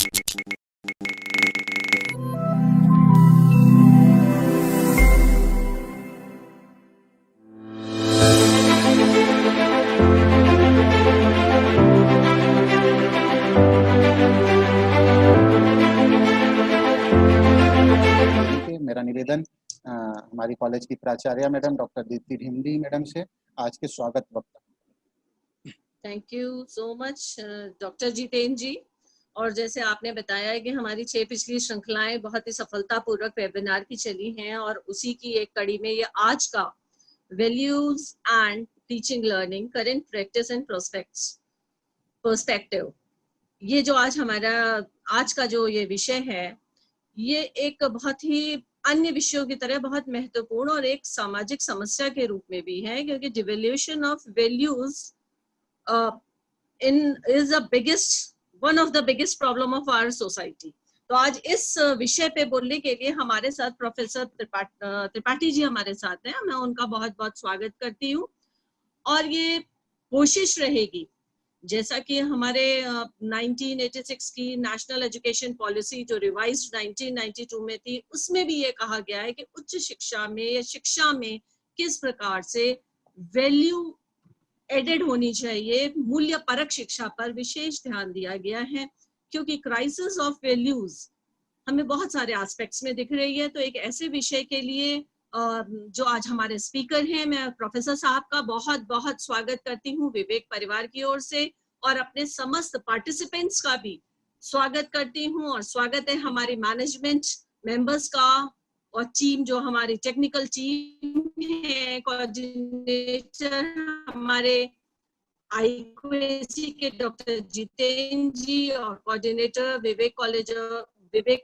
मेरा निवेदन हमारी कॉलेज की प्राचार्य madam doctor Deepti Dhimri madam से आज के स्वागत वक्ता। Thank you so much doctor Jitendra ji. और जैसे आपने बताया है कि हमारी 6 पिछली श्रृंखलाएं बहुत ही सफलतापूर्वक वेबिनार की चली हैं और उसी की एक कड़ी में ये आज का values and teaching learning current practice and perspective, ये जो आज हमारा आज का जो ये विषय है, ये एक बहुत ही अन्य विषयों की तरह बहुत महत्वपूर्ण और एक सामाजिक समस्या के रूप में भी है, क्योंकि devaluation of values is the biggest one of the biggest problem of our society। तो आज इस विषय पे बोलने के लिए हमारे साथ प्रोफेसर त्रिपाठी जी हमारे साथ हैं। मैं उनका बहुत बहुत स्वागत करती हूँ। और ये कोशिश रहेगी, जैसा कि हमारे 1986 की नेशनल एजुकेशन पॉलिसी जो रिवाइज्ड 1992 में थी, उसमें भी ये कहा गया है कि उच्च शिक्षा में या शिक्षा में किस प्रकार से वैल्यू एडेड होनी चाहिए, मूल्य परक शिक्षा पर विशेष ध्यान दिया गया है, क्योंकि क्राइसिस ऑफ वैल्यूज हमें बहुत सारे एस्पेक्ट्स में दिख रही है। तो एक ऐसे विषय के लिए जो आज हमारे स्पीकर हैं, मैं प्रोफेसर साहब का बहुत बहुत स्वागत करती हूँ विवेक परिवार की ओर से, और अपने समस्त पार्टिसिपेंट्स का भी स्वागत करती हूँ। और स्वागत है हमारी मैनेजमेंट मेंबर्स का और टीम, जो हमारी टेक्निकल टीम है, कोऑर्डिनेटर हमारे IQAC के डॉक्टर जितेंद्र जी और कोऑर्डिनेटर विवेक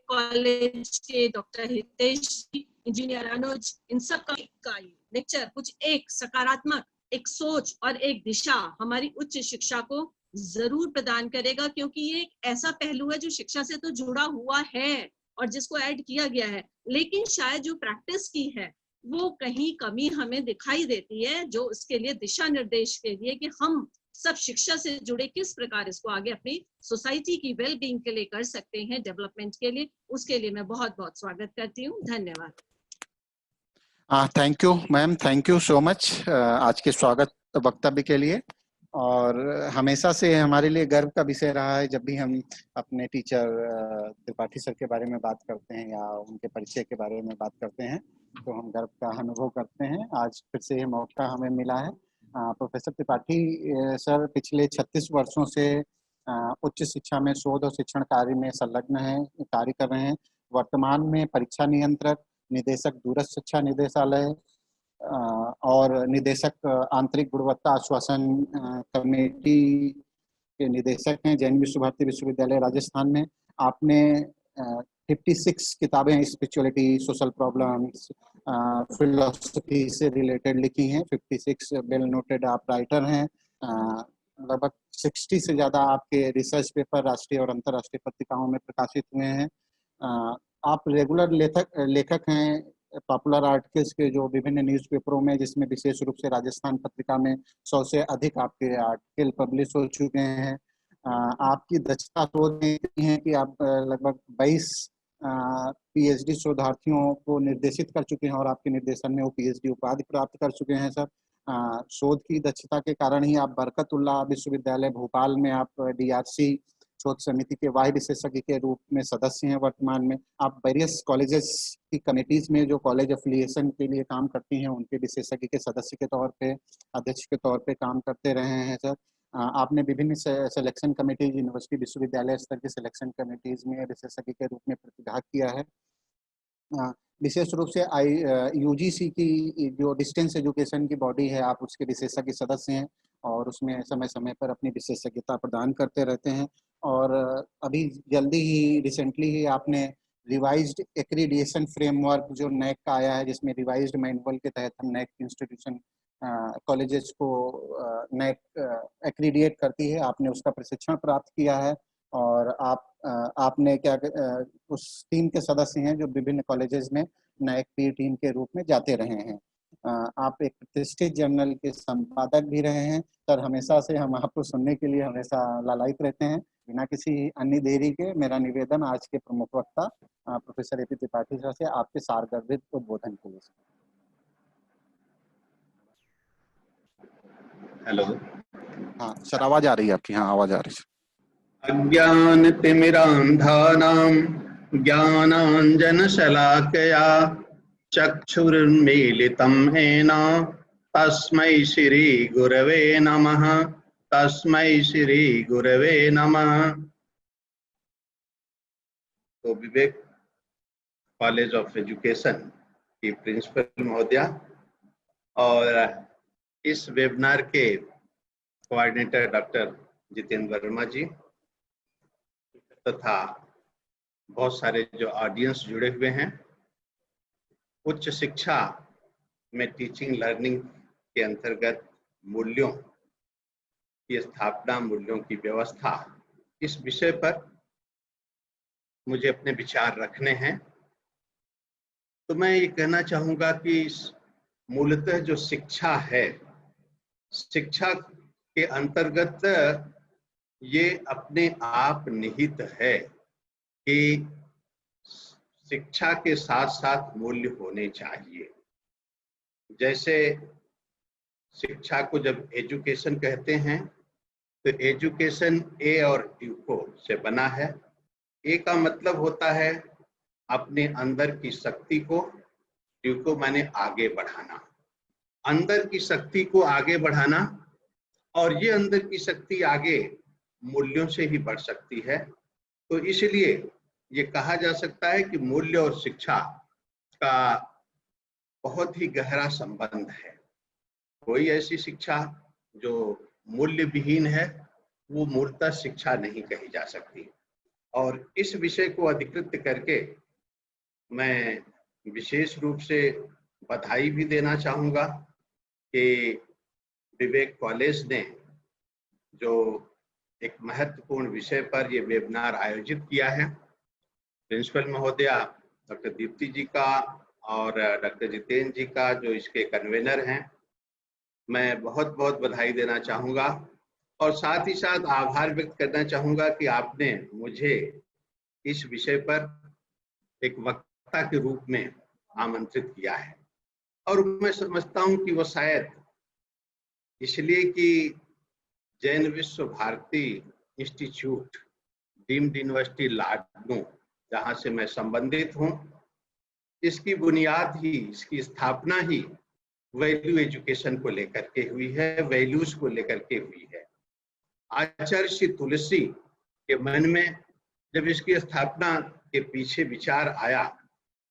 कॉलेज के डॉक्टर हितेश जी, इंजीनियर अनुज, इन सब का लेक्चर कुछ एक सकारात्मक एक सोच और एक दिशा हमारी उच्च शिक्षा को जरूर प्रदान करेगा, क्योंकि ये एक ऐसा पहलू है जो शिक्षा से तो जुड़ा हुआ है और जिसको ऐड किया गया है, लेकिन शायद जो प्रैक्टिस की है वो कहीं कमी हमें दिखाई देती है, जो इसके लिए दिशा निर्देश के लिए कि हम सब शिक्षा से जुड़े किस प्रकार इसको आगे अपनी सोसाइटी की वेल बीइंग के लिए कर सकते हैं, डेवलपमेंट के लिए। उसके लिए मैं बहुत बहुत स्वागत करती हूँ। धन्यवाद। Thank you ma'am, thank you so much आज के स्वागत वक्तव्य के लिए। और हमेशा से हमारे लिए गर्व का विषय रहा है जब भी हम अपने टीचर त्रिपाठी सर के बारे में बात करते हैं या उनके परिचय के बारे में बात करते हैं, तो हम गर्व का अनुभव करते हैं। आज फिर से ये मौका हमें मिला है। प्रोफेसर त्रिपाठी सर पिछले 36 वर्षों से उच्च शिक्षा में शोध और शिक्षण कार्य में संलग्न कार्य कर रहे हैं। वर्तमान में परीक्षा नियंत्रक, निदेशक दूरस्थ शिक्षा निदेशालय और निदेशक आंतरिक गुणवत्ता आश्वासन कमेटी के निदेशक हैं जैन विश्व भारती विश्वविद्यालय राजस्थान में। आपने 56 किताबें स्पिरिचुअलिटी, सोशल प्रॉब्लम्स, फिलोसफी से रिलेटेड लिखी हैं। 56 वेल नोटेड आप राइटर हैं। लगभग 60 से ज़्यादा आपके रिसर्च पेपर राष्ट्रीय और अंतर्राष्ट्रीय पत्रिकाओं में प्रकाशित हुए हैं। आप रेगुलर लेखक हैं पॉपुलर आर्टिकल्स के, जो विभिन्न न्यूज़पेपरों में, जिसमें विशेष रूप से राजस्थान पत्रिका में 100 से अधिक आपके आर्टिकल पब्लिश हो चुके हैं। आपकी दक्षता शोध में इतनी है कि आप लगभग 22 PhD शोधार्थियों को निर्देशित कर चुके हैं और आपके निर्देशन में वो PhD उपाधि प्राप्त कर चुके हैं सर। शोध की दक्षता के कारण ही आप बरकतुल्लाह विश्वविद्यालय भोपाल में आप DRC शोध समिति के वाह्य विशेषज्ञ के रूप में सदस्य हैं। वर्तमान में आप वेरियस कॉलेजेस की कमेटीज में जो कॉलेज एफिलिएशन के लिए काम करती हैं, उनके विशेषज्ञ के सदस्य के तौर पे, अध्यक्ष के तौर पे काम करते रहे हैं सर। आपने विभिन्न सिलेक्शन कमेटीज, यूनिवर्सिटी विश्वविद्यालय स्तर की सिलेक्शन कमेटीज में विशेषज्ञ के रूप में प्रतिभाग किया है। विशेष रूप से UGC की जो डिस्टेंस एजुकेशन की बॉडी है, आप उसके विशेषज्ञ सदस्य हैं और उसमें समय समय पर अपनी विशेषज्ञता प्रदान करते रहते हैं। और अभी जल्दी ही रिसेंटली ही आपने रिवाइज्ड एक्रीडिएशन फ्रेमवर्क जो NAAC का आया है, जिसमें रिवाइज्ड मैनुअल के तहत हम NAAC इंस्टीट्यूशन कॉलेजेस को NAAC एक्रीडिएट करती है, आपने उसका प्रशिक्षण प्राप्त किया है। और आपने उस टीम के सदस्य हैं जो विभिन्न कॉलेजेस में NAAC पीर टीम के रूप में जाते रहे हैं। आप एक प्रतिष्ठित जर्नल के संपादक भी रहे हैं सर। हमेशा से हम आपको सुनने के लिए हमेशा लालायित रहते हैं। बिना किसी अन्य देरी के मेरा निवेदन आज के प्रमुख वक्ता प्रोफेसर एपी त्रिपाठी सर से आपके सारगर्भित उद्बोधन के लिए। हेलो, हाँ सर, आवाज आ रही है आपकी? हाँ आवाज आ रही है। अज्ञानतिमिरान्धानां ज्ञानाञ्जनशलाकया चक्षुरुन्मीलितं येन तस्मै श्रीगुरवे नमः। तस्मै श्रीगुरवे नमः। तो विवेक कॉलेज ऑफ एजुकेशन की प्रिंसिपल महोदया और इस वेबिनार के कोऑर्डिनेटर डॉक्टर जितेंद्र वर्मा जी तथा बहुत सारे जो ऑडियंस जुड़े हुए हैं, उच्च शिक्षा में टीचिंग लर्निंग के अंतर्गत मूल्यों की स्थापना, मूल्यों की व्यवस्था, इस विषय पर मुझे अपने विचार रखने हैं। तो मैं ये कहना चाहूँगा कि मूलतः जो शिक्षा है, शिक्षा के अंतर्गत ये अपने आप निहित है कि शिक्षा के साथ साथ मूल्य होने चाहिए। जैसे शिक्षा को जब एजुकेशन कहते हैं तो एजुकेशन ए और ड्यूको से बना है। ए का मतलब होता है अपने अंदर की शक्ति को, ड्यूको माने आगे बढ़ाना, अंदर की शक्ति को आगे बढ़ाना। और ये अंदर की शक्ति आगे मूल्यों से ही बढ़ सकती है। तो इसलिए ये कहा जा सकता है कि मूल्य और शिक्षा का बहुत ही गहरा संबंध है। कोई ऐसी शिक्षा जो मूल्य विहीन है वो मूलतः शिक्षा नहीं कही जा सकती। और इस विषय को अधिकृत करके मैं विशेष रूप से बधाई भी देना चाहूँगा कि विवेक कॉलेज ने जो एक महत्वपूर्ण विषय पर ये वेबिनार आयोजित किया है, प्रिंसिपल महोदया डॉक्टर दीप्ति जी का और डॉक्टर जितेंद्र जी का जो इसके कन्वेनर हैं, मैं बहुत बहुत बधाई देना चाहूँगा। और साथ ही साथ आभार व्यक्त करना चाहूँगा कि आपने मुझे इस विषय पर एक वक्ता के रूप में आमंत्रित किया है। और मैं समझता हूँ कि वो शायद इसलिए कि Jain Vishva Bharati institute deemed university Ladnun, जहाँ से मैं संबंधित हूँ, इसकी बुनियाद ही, इसकी स्थापना ही वैल्यू एजुकेशन को लेकर के हुई है, वैल्यूज को लेकर के हुई है। आचार्य श्री तुलसी के मन में जब इसकी स्थापना के पीछे विचार आया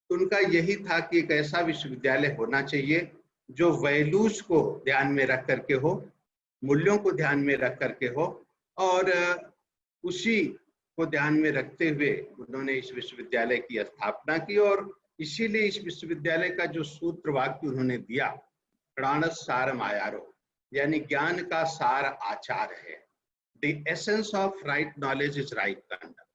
तो उनका यही था कि एक ऐसा विश्वविद्यालय होना चाहिए जो वैल्यूज को ध्यान में रख करके हो, मूल्यों को ध्यान में रख करके हो। और उसी को ध्यान में रखते हुए उन्होंने इस विश्वविद्यालय की स्थापना की। और इसीलिए इस विश्वविद्यालय का जो सूत्र वाक्य उन्होंने दिया, प्राणस सारम आयारो, यानी ज्ञान का सार आचार है। The essence of right knowledge is right conduct.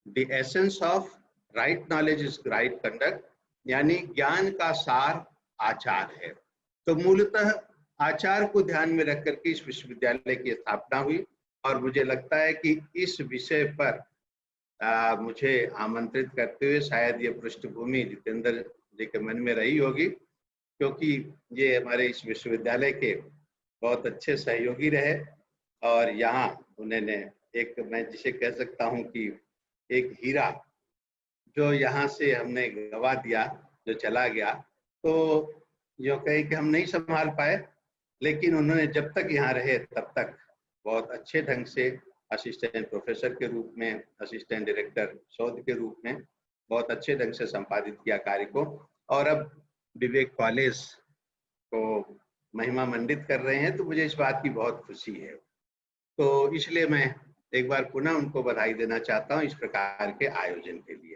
The essence of right knowledge is right conduct, यानी ज्ञान का सार आचार है। तो मूलतः आचार को ध्यान में रख करके इस विश्वविद्यालय की स्थापना हुई। और मुझे लगता है कि इस विषय पर मुझे आमंत्रित करते हुए शायद ये पृष्ठभूमि जितेंद्र जी के मन में रही होगी, क्योंकि ये हमारे इस विश्वविद्यालय के बहुत अच्छे सहयोगी रहे। और यहाँ उन्होंने एक, मैं जिसे कह सकता हूँ कि एक हीरा जो यहाँ से हमने गवा दिया, जो चला गया, तो यो कहे कि हम नहीं संभाल पाए, लेकिन उन्होंने जब तक यहाँ रहे तब तक बहुत अच्छे ढंग से असिस्टेंट प्रोफेसर के रूप में, असिस्टेंट डायरेक्टर शोध के रूप में बहुत अच्छे ढंग से संपादित किया कार्य को। और अब विवेक कॉलेज को महिमा मंडित कर रहे हैं, तो मुझे इस बात की बहुत खुशी है। तो इसलिए मैं एक बार पुनः उनको बधाई देना चाहता हूँ इस प्रकार के आयोजन के लिए।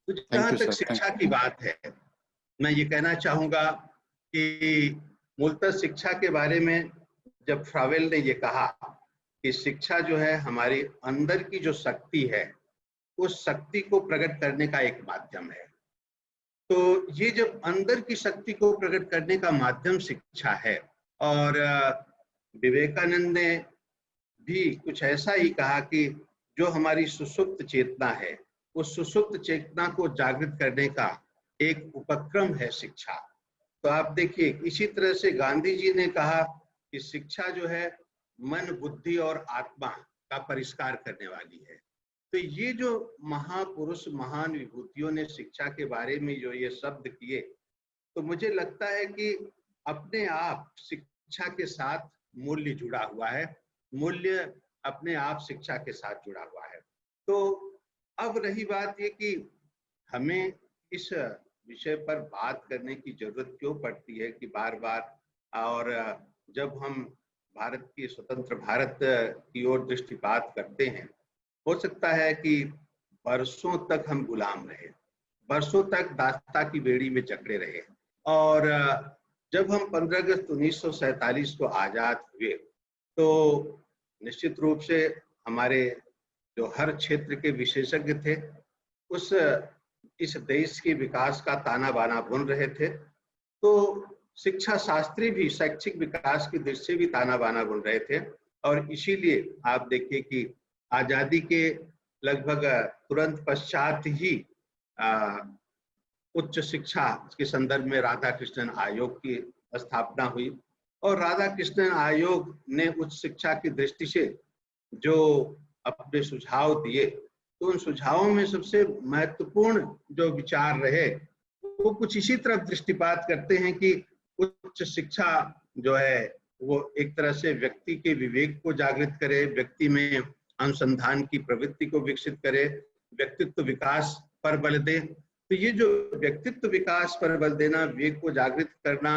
तो जहाँ तक शिक्षा की बात है, मैं ये कहना चाहूँगा कि मूलतः शिक्षा के बारे में जब फ्रावेल ने ये कहा कि शिक्षा जो है हमारी अंदर की जो शक्ति है, उस शक्ति को प्रकट करने का एक माध्यम है। तो ये जब अंदर की शक्ति को प्रकट करने का माध्यम शिक्षा है, और विवेकानंद ने भी कुछ ऐसा ही कहा कि जो हमारी सुसुप्त चेतना है, उस सुसुप्त चेतना को जागृत करने का एक उपक्रम है शिक्षा। तो आप देखिए, इसी तरह से गांधी जी ने कहा कि शिक्षा जो है मन, बुद्धि और आत्मा का परिष्कार करने वाली है। तो ये जो महापुरुष, महान विभूतियों ने शिक्षा के बारे में जो ये शब्द किए, तो मुझे लगता है कि अपने आप शिक्षा के साथ मूल्य जुड़ा हुआ है, मूल्य अपने आप शिक्षा के साथ जुड़ा हुआ है। तो अब रही बात ये कि हमें इस विषय पर बात करने की जरूरत क्यों पड़ती है कि बार बार, और जब हम भारत की स्वतंत्र भारत की ओर दृष्टिपात करते हैं, हो सकता है कि बरसों तक हम गुलाम रहे, बरसों तक दास्ता की बेड़ी में जकड़े रहे। और जब हम 15 अगस्त 1947 को आजाद हुए, तो निश्चित रूप से हमारे जो हर क्षेत्र के विशेषज्ञ थे, इस देश के विकास का ताना बाना बुन रहे थे। तो शिक्षा शास्त्री भी शैक्षिक विकास की दृष्टि से भी ताना बाना बुन रहे थे। और इसीलिए आप देखिए कि आजादी के लगभग तुरंत पश्चात ही उच्च शिक्षा के संदर्भ में राधा कृष्णन आयोग की स्थापना हुई। और राधा कृष्णन आयोग ने उच्च शिक्षा की दृष्टि से जो अपने सुझाव दिए, तो उन सुझावों में सबसे महत्वपूर्ण जो विचार रहे वो कुछ इसी तरफ दृष्टिपात करते हैं कि उच्च शिक्षा जो है वो एक तरह से व्यक्ति के विवेक को जागृत करे, व्यक्ति में अनुसंधान की प्रवृत्ति को विकसित करे, व्यक्तित्व विकास पर बल दे। तो ये जो व्यक्तित्व विकास पर बल देना, विवेक को जागृत करना,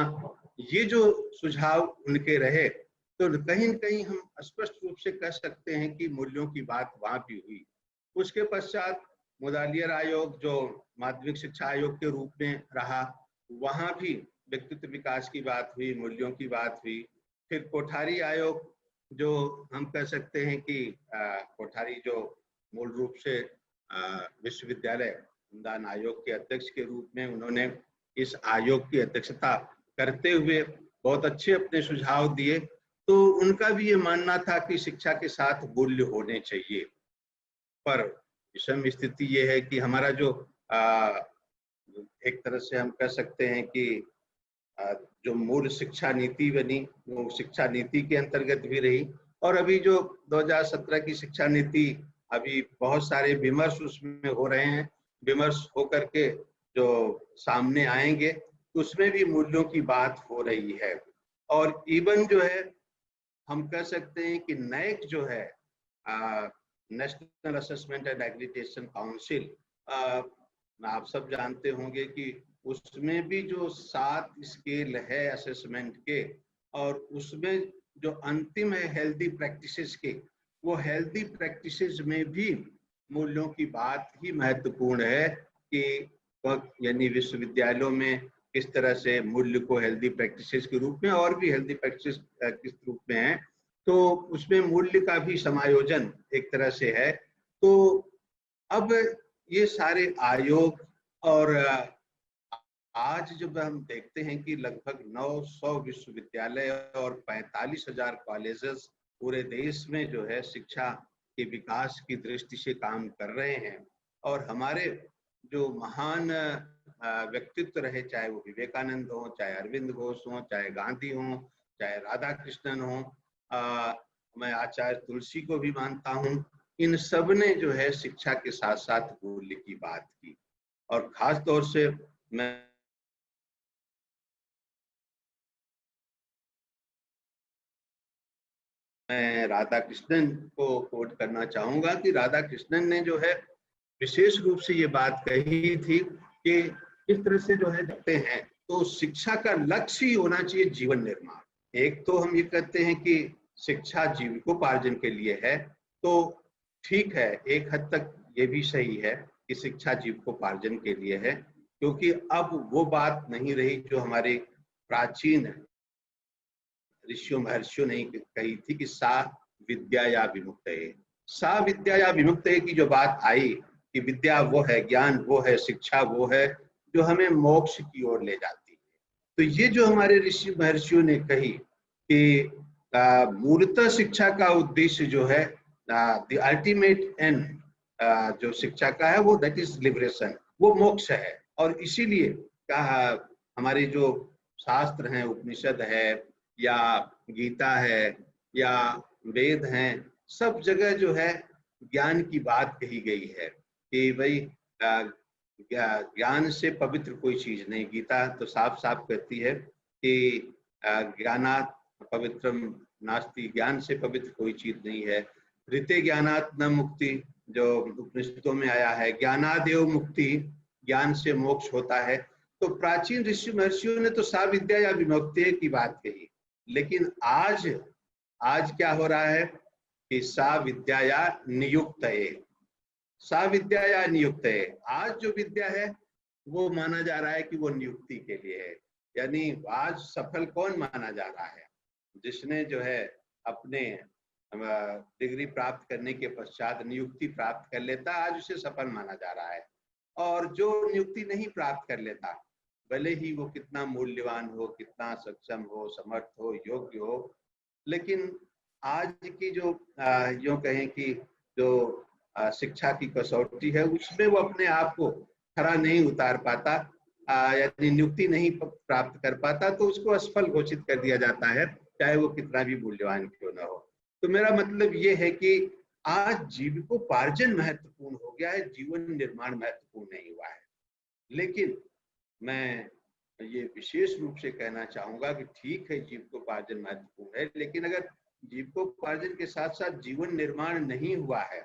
ये जो सुझाव उनके रहे, तो कहीं न कहीं हम स्पष्ट रूप से कह सकते हैं कि मूल्यों की बात वहां भी हुई। उसके पश्चात मुदालियर आयोग जो माध्यमिक शिक्षा आयोग के रूप में रहा, वहां भी व्यक्तित्व विकास की बात हुई, मूल्यों की बात हुई। फिर कोठारी आयोग जो हम कह सकते हैं कि कोठारी जो मूल रूप से विश्वविद्यालय अनुदान आयोग के अध्यक्ष के रूप में उन्होंने इस आयोग की अध्यक्षता करते हुए बहुत अच्छे अपने सुझाव दिए। तो उनका भी ये मानना था कि शिक्षा के साथ मूल्य होने चाहिए। पर विषम स्थिति ये है कि हमारा जो एक तरह से हम कह सकते हैं कि जो मूल शिक्षा नीति बनी, वो शिक्षा नीति के अंतर्गत भी रही। और अभी जो 2017 की शिक्षा नीति, अभी बहुत सारे विमर्श उसमें हो रहे हैं, विमर्श होकर के जो सामने आएंगे उसमें भी मूल्यों की बात हो रही है। और इवन जो है हम कह सकते हैं कि NAAC जो है, national assessment and aggregation council, आप सब जानते होंगे कि उसमें भी जो 7 स्केल है असेसमेंट के, और उसमें जो अंतिम है हेल्दी प्रैक्टिसेस के, वो हेल्दी प्रैक्टिसेस में भी मूल्यों की बात ही महत्वपूर्ण है कि यानी विश्वविद्यालयों में किस तरह से मूल्य को हेल्दी प्रैक्टिसेस के रूप में, और भी हेल्दी प्रैक्टिस किस रूप में है, तो उसमें मूल्य का भी समायोजन एक तरह से है। तो अब ये सारे आयोग, और आज जब हम देखते हैं कि लगभग 900 विश्वविद्यालय और 45,000 कॉलेजेस पूरे देश में जो है शिक्षा के विकास की दृष्टि से काम कर रहे हैं, और हमारे जो महान व्यक्तित्व रहे, चाहे वो विवेकानंद हो, चाहे अरविंद घोष हो, चाहे गांधी हो, चाहे राधा कृष्णन हो, मैं आचार्य तुलसी को भी मानता हूँ, इन सब ने जो है शिक्षा के साथ साथ मूल्य की बात की। और खास तौर से मैं राधा कृष्णन को कोट करना चाहूंगा कि राधा कृष्णन ने जो है विशेष रूप से ये बात कही थी कि इस तरह से जो है देखते हैं तो शिक्षा का लक्ष्य ही होना चाहिए जीवन निर्माण। एक तो हम ये कहते हैं कि शिक्षा जीविकोपार्जन के लिए है, तो ठीक है, एक हद तक ये भी सही है कि शिक्षा जीविकोपार्जन के लिए है, क्योंकि अब वो बात नहीं रही जो हमारे प्राचीन ऋषियों महर्षियों ने कही थी कि सा विद्या या विमुक्तये। सा विद्या या विमुक्तये की जो बात आई कि विद्या वो है, ज्ञान वो है, शिक्षा वो है जो हमें मोक्ष की ओर ले जाती है। तो ये जो हमारे ऋषि महर्षियों ने कही कि मूलतः शिक्षा का उद्देश्य जो है, द अल्टीमेट एंड जो शिक्षा का है वो दैट इज लिबरेशन, वो मोक्ष है। और इसीलिए हमारे जो शास्त्र हैं, उपनिषद है या गीता है या वेद हैं, सब जगह जो है ज्ञान की बात कही गई है कि भाई ज्ञान से पवित्र कोई चीज नहीं। गीता तो साफ साफ कहती है कि ज्ञानात् पवित्रम नास्ति, ज्ञान से पवित्र कोई चीज नहीं है। ऋते ज्ञानात् न मुक्ति, जो उपनिषदों में आया है, ज्ञानादेव मुक्ति, ज्ञान से मोक्ष होता है। तो प्राचीन ऋषि महर्षियों ने तो साविद्या या विमुक्ति की बात कही, लेकिन आज क्या हो रहा है कि साविद्या या नियुक्त, साविद्या या नियुक्त। आज जो विद्या है वो माना जा रहा है कि वो नियुक्ति के लिए है। यानी आज सफल कौन माना जा रहा है? जिसने जो है अपने डिग्री प्राप्त करने के पश्चात नियुक्ति प्राप्त कर लेता, आज उसे सफल माना जा रहा है। और जो नियुक्ति नहीं प्राप्त कर लेता, भले ही वो कितना मूल्यवान हो, कितना सक्षम हो, समर्थ हो, योग्य हो, लेकिन आज की जो यूं कहें कि जो शिक्षा की कसौटी है, उसमें वो अपने आप को खरा नहीं उतार पाता, यानी नियुक्ति नहीं प्राप्त कर पाता, तो उसको असफल घोषित कर दिया जाता है, चाहे वो कितना भी मूल्यवान क्यों ना हो। तो मेरा मतलब ये है कि आज जीविकोपार्जन महत्वपूर्ण हो गया है, जीवन निर्माण महत्वपूर्ण नहीं हुआ है। लेकिन मैं ये विशेष रूप से कहना चाहूंगा कि ठीक है, जीविकोपार्जन महत्वपूर्ण है, लेकिन अगर जीविकोपार्जन के साथ साथ जीवन निर्माण नहीं हुआ है,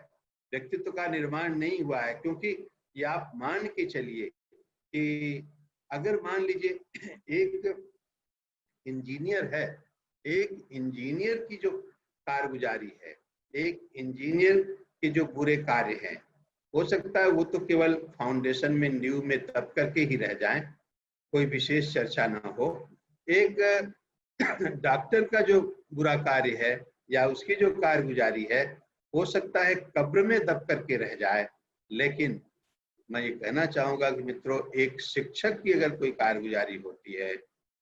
व्यक्तित्व का निर्माण नहीं हुआ है, क्योंकि ये आप मान के चलिए कि अगर मान लीजिए एक इंजीनियर है, एक इंजीनियर की जो कारगुजारी है, एक इंजीनियर के जो बुरे कार्य हैं, हो सकता है वो तो केवल फाउंडेशन में नींव में दब करके ही रह जाएं, कोई विशेष चर्चा ना हो। एक डॉक्टर का जो बुरा कार्य है या उसकी जो कारगुजारी है, हो सकता है कब्र में दब करके रह जाए। लेकिन मैं ये कहना चाहूंगा कि मित्रों, एक शिक्षक की अगर कोई कारगुजारी होती है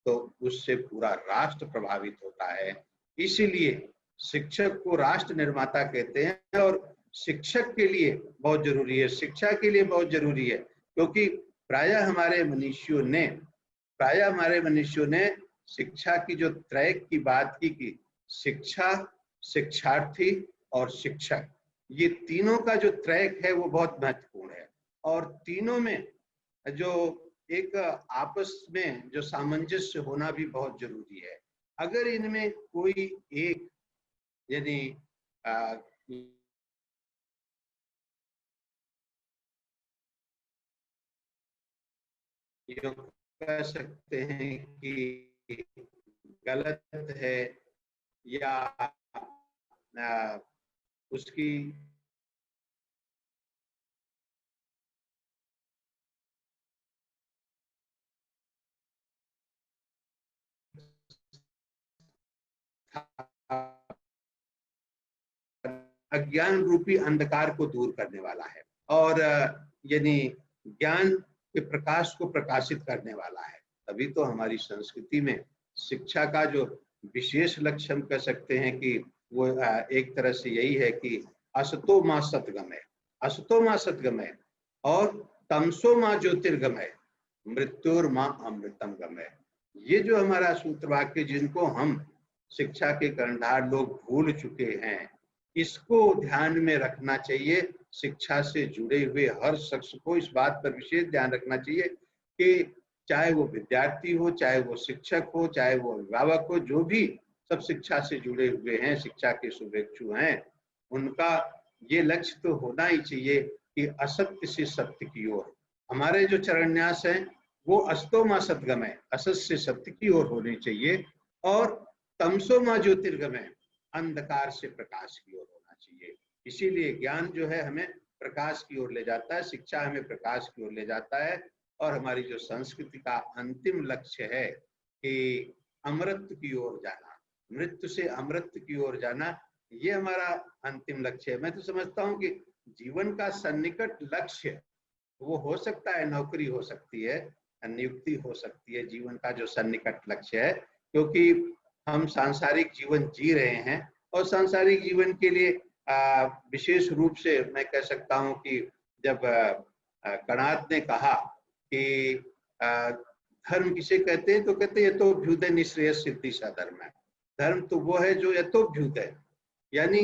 तो उससे पूरा राष्ट्र प्रभावित होता है। इसीलिए शिक्षक को राष्ट्र निर्माता कहते हैं, और शिक्षक के लिए बहुत जरूरी है, शिक्षा के लिए बहुत जरूरी है, क्योंकि प्रायः हमारे मनुष्यों ने शिक्षा की जो त्रैक की बात की शिक्षा, शिक्षार्थी और शिक्षक, ये तीनों का जो त्रैक है वो बहुत महत्वपूर्ण है। और तीनों में जो एक आपस में जो सामंजस्य होना भी बहुत जरूरी है। अगर इनमें कोई एक, यानी कह सकते हैं कि गलत है या उसकी अज्ञान रूपी अंधकार को दूर करने वाला है, और यानी ज्ञान के प्रकाश को प्रकाशित करने वाला है। तभी तो हमारी संस्कृति में शिक्षा का जो विशेष लक्ष्य हम कह सकते हैं कि वो एक तरह से यही है कि असतो मां सतगमय, असतो मां सतगमय और तमसो मां ज्योतिर्गमय, मृत्युर मां अमृतम गमय। ये जो हमारा सूत्रवाक्य, जिनको हम शिक्षा के कर्णधार लोग भूल चुके हैं, इसको ध्यान में रखना चाहिए। शिक्षा से जुड़े हुए हर शख्स को इस बात पर विशेष ध्यान रखना चाहिए कि चाहे वो विद्यार्थी हो, चाहे वो शिक्षक हो, चाहे वो अभिभावक हो, जो भी सब शिक्षा से जुड़े हुए हैं, शिक्षा के शुभेच्छु हैं, उनका ये लक्ष्य तो होना ही चाहिए कि असत्य से सत्य की ओर। हमारे जो चरणन्यास हैं वो अस्तो मां सतगमय, असत से सत्य की ओर होने चाहिए, और तमसो मां ज्योतिर्गमय, अंधकार से प्रकाश की ओर होना चाहिए। इसीलिए ज्ञान जो है हमें प्रकाश की ओर ले जाता है, शिक्षा हमें प्रकाश की ओर ले जाता है। और हमारी जो संस्कृति का अंतिम लक्ष्य है कि अमृत की ओर जाना, मृत्यु से अमृत की ओर जाना, ये हमारा अंतिम लक्ष्य है। मैं तो समझता हूँ कि जीवन का सन्निकट लक्ष्य वो हो सकता है, नौकरी हो सकती है, नियुक्ति हो सकती है, जीवन का जो सन्निकट लक्ष्य है, क्योंकि हम सांसारिक जीवन जी रहे हैं और सांसारिक जीवन के लिए विशेष रूप से मैं कह सकता हूं कि जब कणाद ने कहा कि धर्म किसे कहते हैं, तो कहते हैं यथोभ्युदय निःश्रेयः सिद्धि सा धर्म है। धर्म तो वो है जो यथोभ्युदय यानी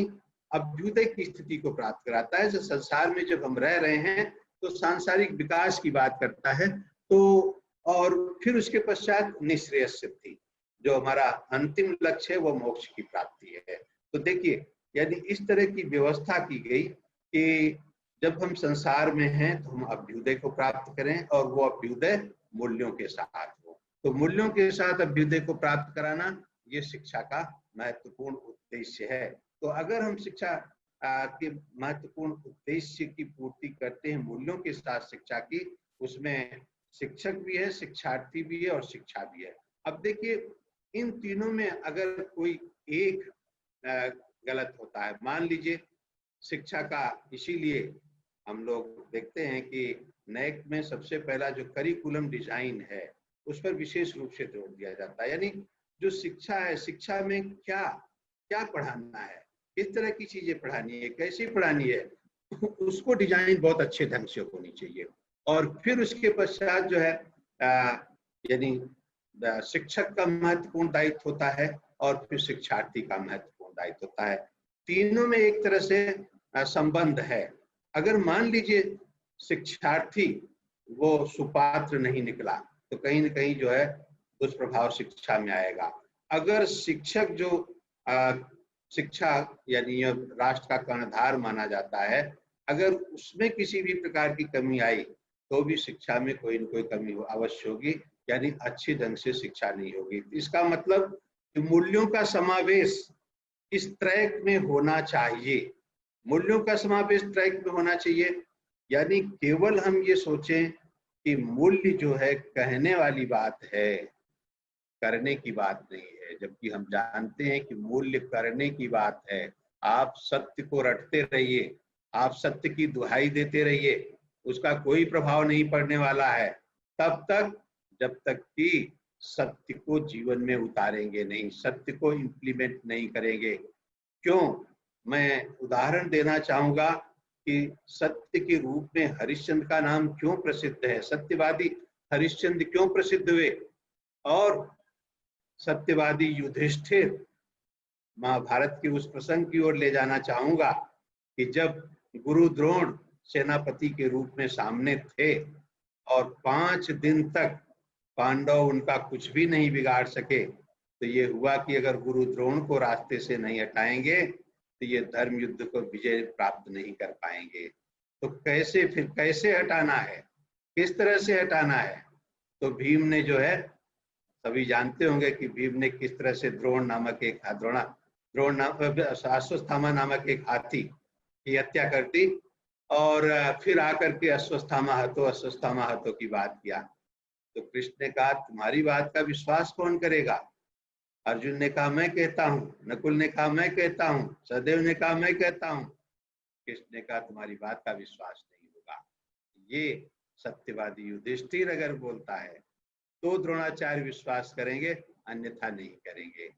अभ्युदय की स्थिति को प्राप्त कराता है। संसार में जब हम रह रहे हैं तो सांसारिक विकास की बात करता है, तो और फिर उसके पश्चात निःश्रेयः सिद्धि, जो हमारा अंतिम लक्ष्य है वो मोक्ष की प्राप्ति है। तो देखिए, यदि इस तरह की व्यवस्था की गई कि जब हम संसार में हैं तो हम अभ्युदय को प्राप्त करें और वो अभ्युदय मूल्यों के साथ हो। तो मूल्यों के साथ अभ्युदय को प्राप्त कराना ये शिक्षा का महत्वपूर्ण उद्देश्य है। तो अगर हम शिक्षा के महत्वपूर्ण उद्देश्य की पूर्ति करते हैं मूल्यों के साथ शिक्षा की, उसमें शिक्षक भी है, शिक्षार्थी भी है और शिक्षा भी है। अब देखिए, इन तीनों में अगर कोई एक गलत होता है, मान लीजिए शिक्षा का, इसीलिए हम लोग देखते हैं कि नैक में सबसे पहला जो करिकुलम डिजाइन है उस पर विशेष रूप से जोर दिया जाता है। यानी जो शिक्षा है, शिक्षा में क्या क्या पढ़ाना है, किस तरह की चीजें पढ़ानी है, कैसे पढ़ानी है, उसको डिजाइन बहुत अच्छे ढंग से होनी चाहिए। और फिर उसके पश्चात जो है यानी शिक्षक का महत्वपूर्ण दायित्व होता है और फिर शिक्षार्थी का महत्वपूर्ण दायित्व होता है। तीनों में एक तरह से संबंध है। अगर मान लीजिए शिक्षार्थी वो सुपात्र नहीं निकला तो कहीं न कहीं जो है दुष्प्रभाव शिक्षा में आएगा। अगर शिक्षक जो शिक्षा यानी राष्ट्र का कर्णधार माना जाता है, अगर उसमें किसी भी प्रकार की कमी आई तो भी शिक्षा में कोई न कोई कमी अवश्य होगी, यानी अच्छी ढंग से शिक्षा नहीं होगी। इसका मतलब मूल्यों का समावेश इस ट्रैक में होना चाहिए, मूल्यों का समावेश ट्रैक में होना चाहिए। यानी केवल हम ये सोचें कि मूल्य जो है कहने वाली बात है, करने की बात नहीं है, जबकि हम जानते हैं कि मूल्य करने की बात है। आप सत्य को रटते रहिए, आप सत्य की दुहाई देते रहिए, उसका कोई प्रभाव नहीं पड़ने वाला है तब तक जब तक कि सत्य को जीवन में उतारेंगे नहीं, सत्य को इम्प्लीमेंट नहीं करेंगे। क्यों? मैं उदाहरण देना चाहूंगा कि सत्य के रूप में हरिश्चंद्र का नाम क्यों प्रसिद्ध है, सत्यवादी हरिश्चंद्र क्यों प्रसिद्ध हुए, और सत्यवादी युधिष्ठिर। महाभारत के उस प्रसंग की ओर ले जाना चाहूंगा कि जब गुरु द्रोण सेनापति के रूप में सामने थे और 5 दिन तक पांडव उनका कुछ भी नहीं बिगाड़ सके, तो ये हुआ कि अगर गुरु द्रोण को रास्ते से नहीं हटाएंगे तो ये धर्म युद्ध को विजय प्राप्त नहीं कर पाएंगे। तो कैसे, फिर कैसे हटाना है, किस तरह से हटाना है? तो भीम ने जो है, सभी जानते होंगे कि भीम ने किस तरह से द्रोण नामक एक अश्वत्थामा नामक एक हाथी की हत्या कर दी और फिर आकर के अश्वत्थामा हतो की बात किया। तो कृष्ण ने कहा तुम्हारी बात का विश्वास कौन करेगा? अर्जुन ने कहा मैं कहता हूँ, नकुल ने कहा मैं कहता हूँ, सहदेव ने कहा मैं कहता हूँ। कृष्ण ने कहा तुम्हारी बात का विश्वास नहीं होगा। ये सत्यवादी युधिष्ठिर अगर बोलता है तो द्रोणाचार्य विश्वास करेंगे, अन्यथा नहीं करेंगे।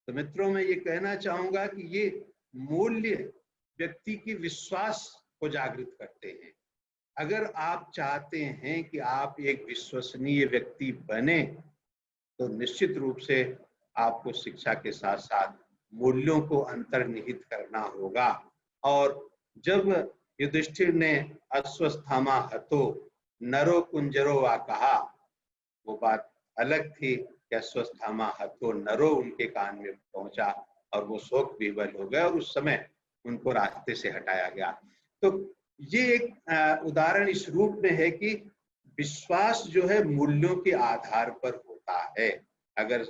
तो मित्रों, मैं ये कहना चाहूंगा कि ये मूल्य व्यक्ति की विश्वास को जागृत करते हैं। अगर आप चाहते हैं कि आप एक विश्वसनीय व्यक्ति बने तो निश्चित रूप से आपको शिक्षा के साथ साथ मूल्यों को अंतर्निहित करना होगा। और जब युधिष्ठिर ने अश्वत्थामा हतो नरो कुंजरो वा कहा, वो बात अलग थी कि अश्वत्थामा हतो नरो उनके कान में पहुंचा और वो शोक विवल हो गए और उस समय उनको रास्ते से हटाया गया। तो ये एक उदाहरण इस रूप में है कि विश्वास जो है मूल्यों के आधार पर होता है। अगर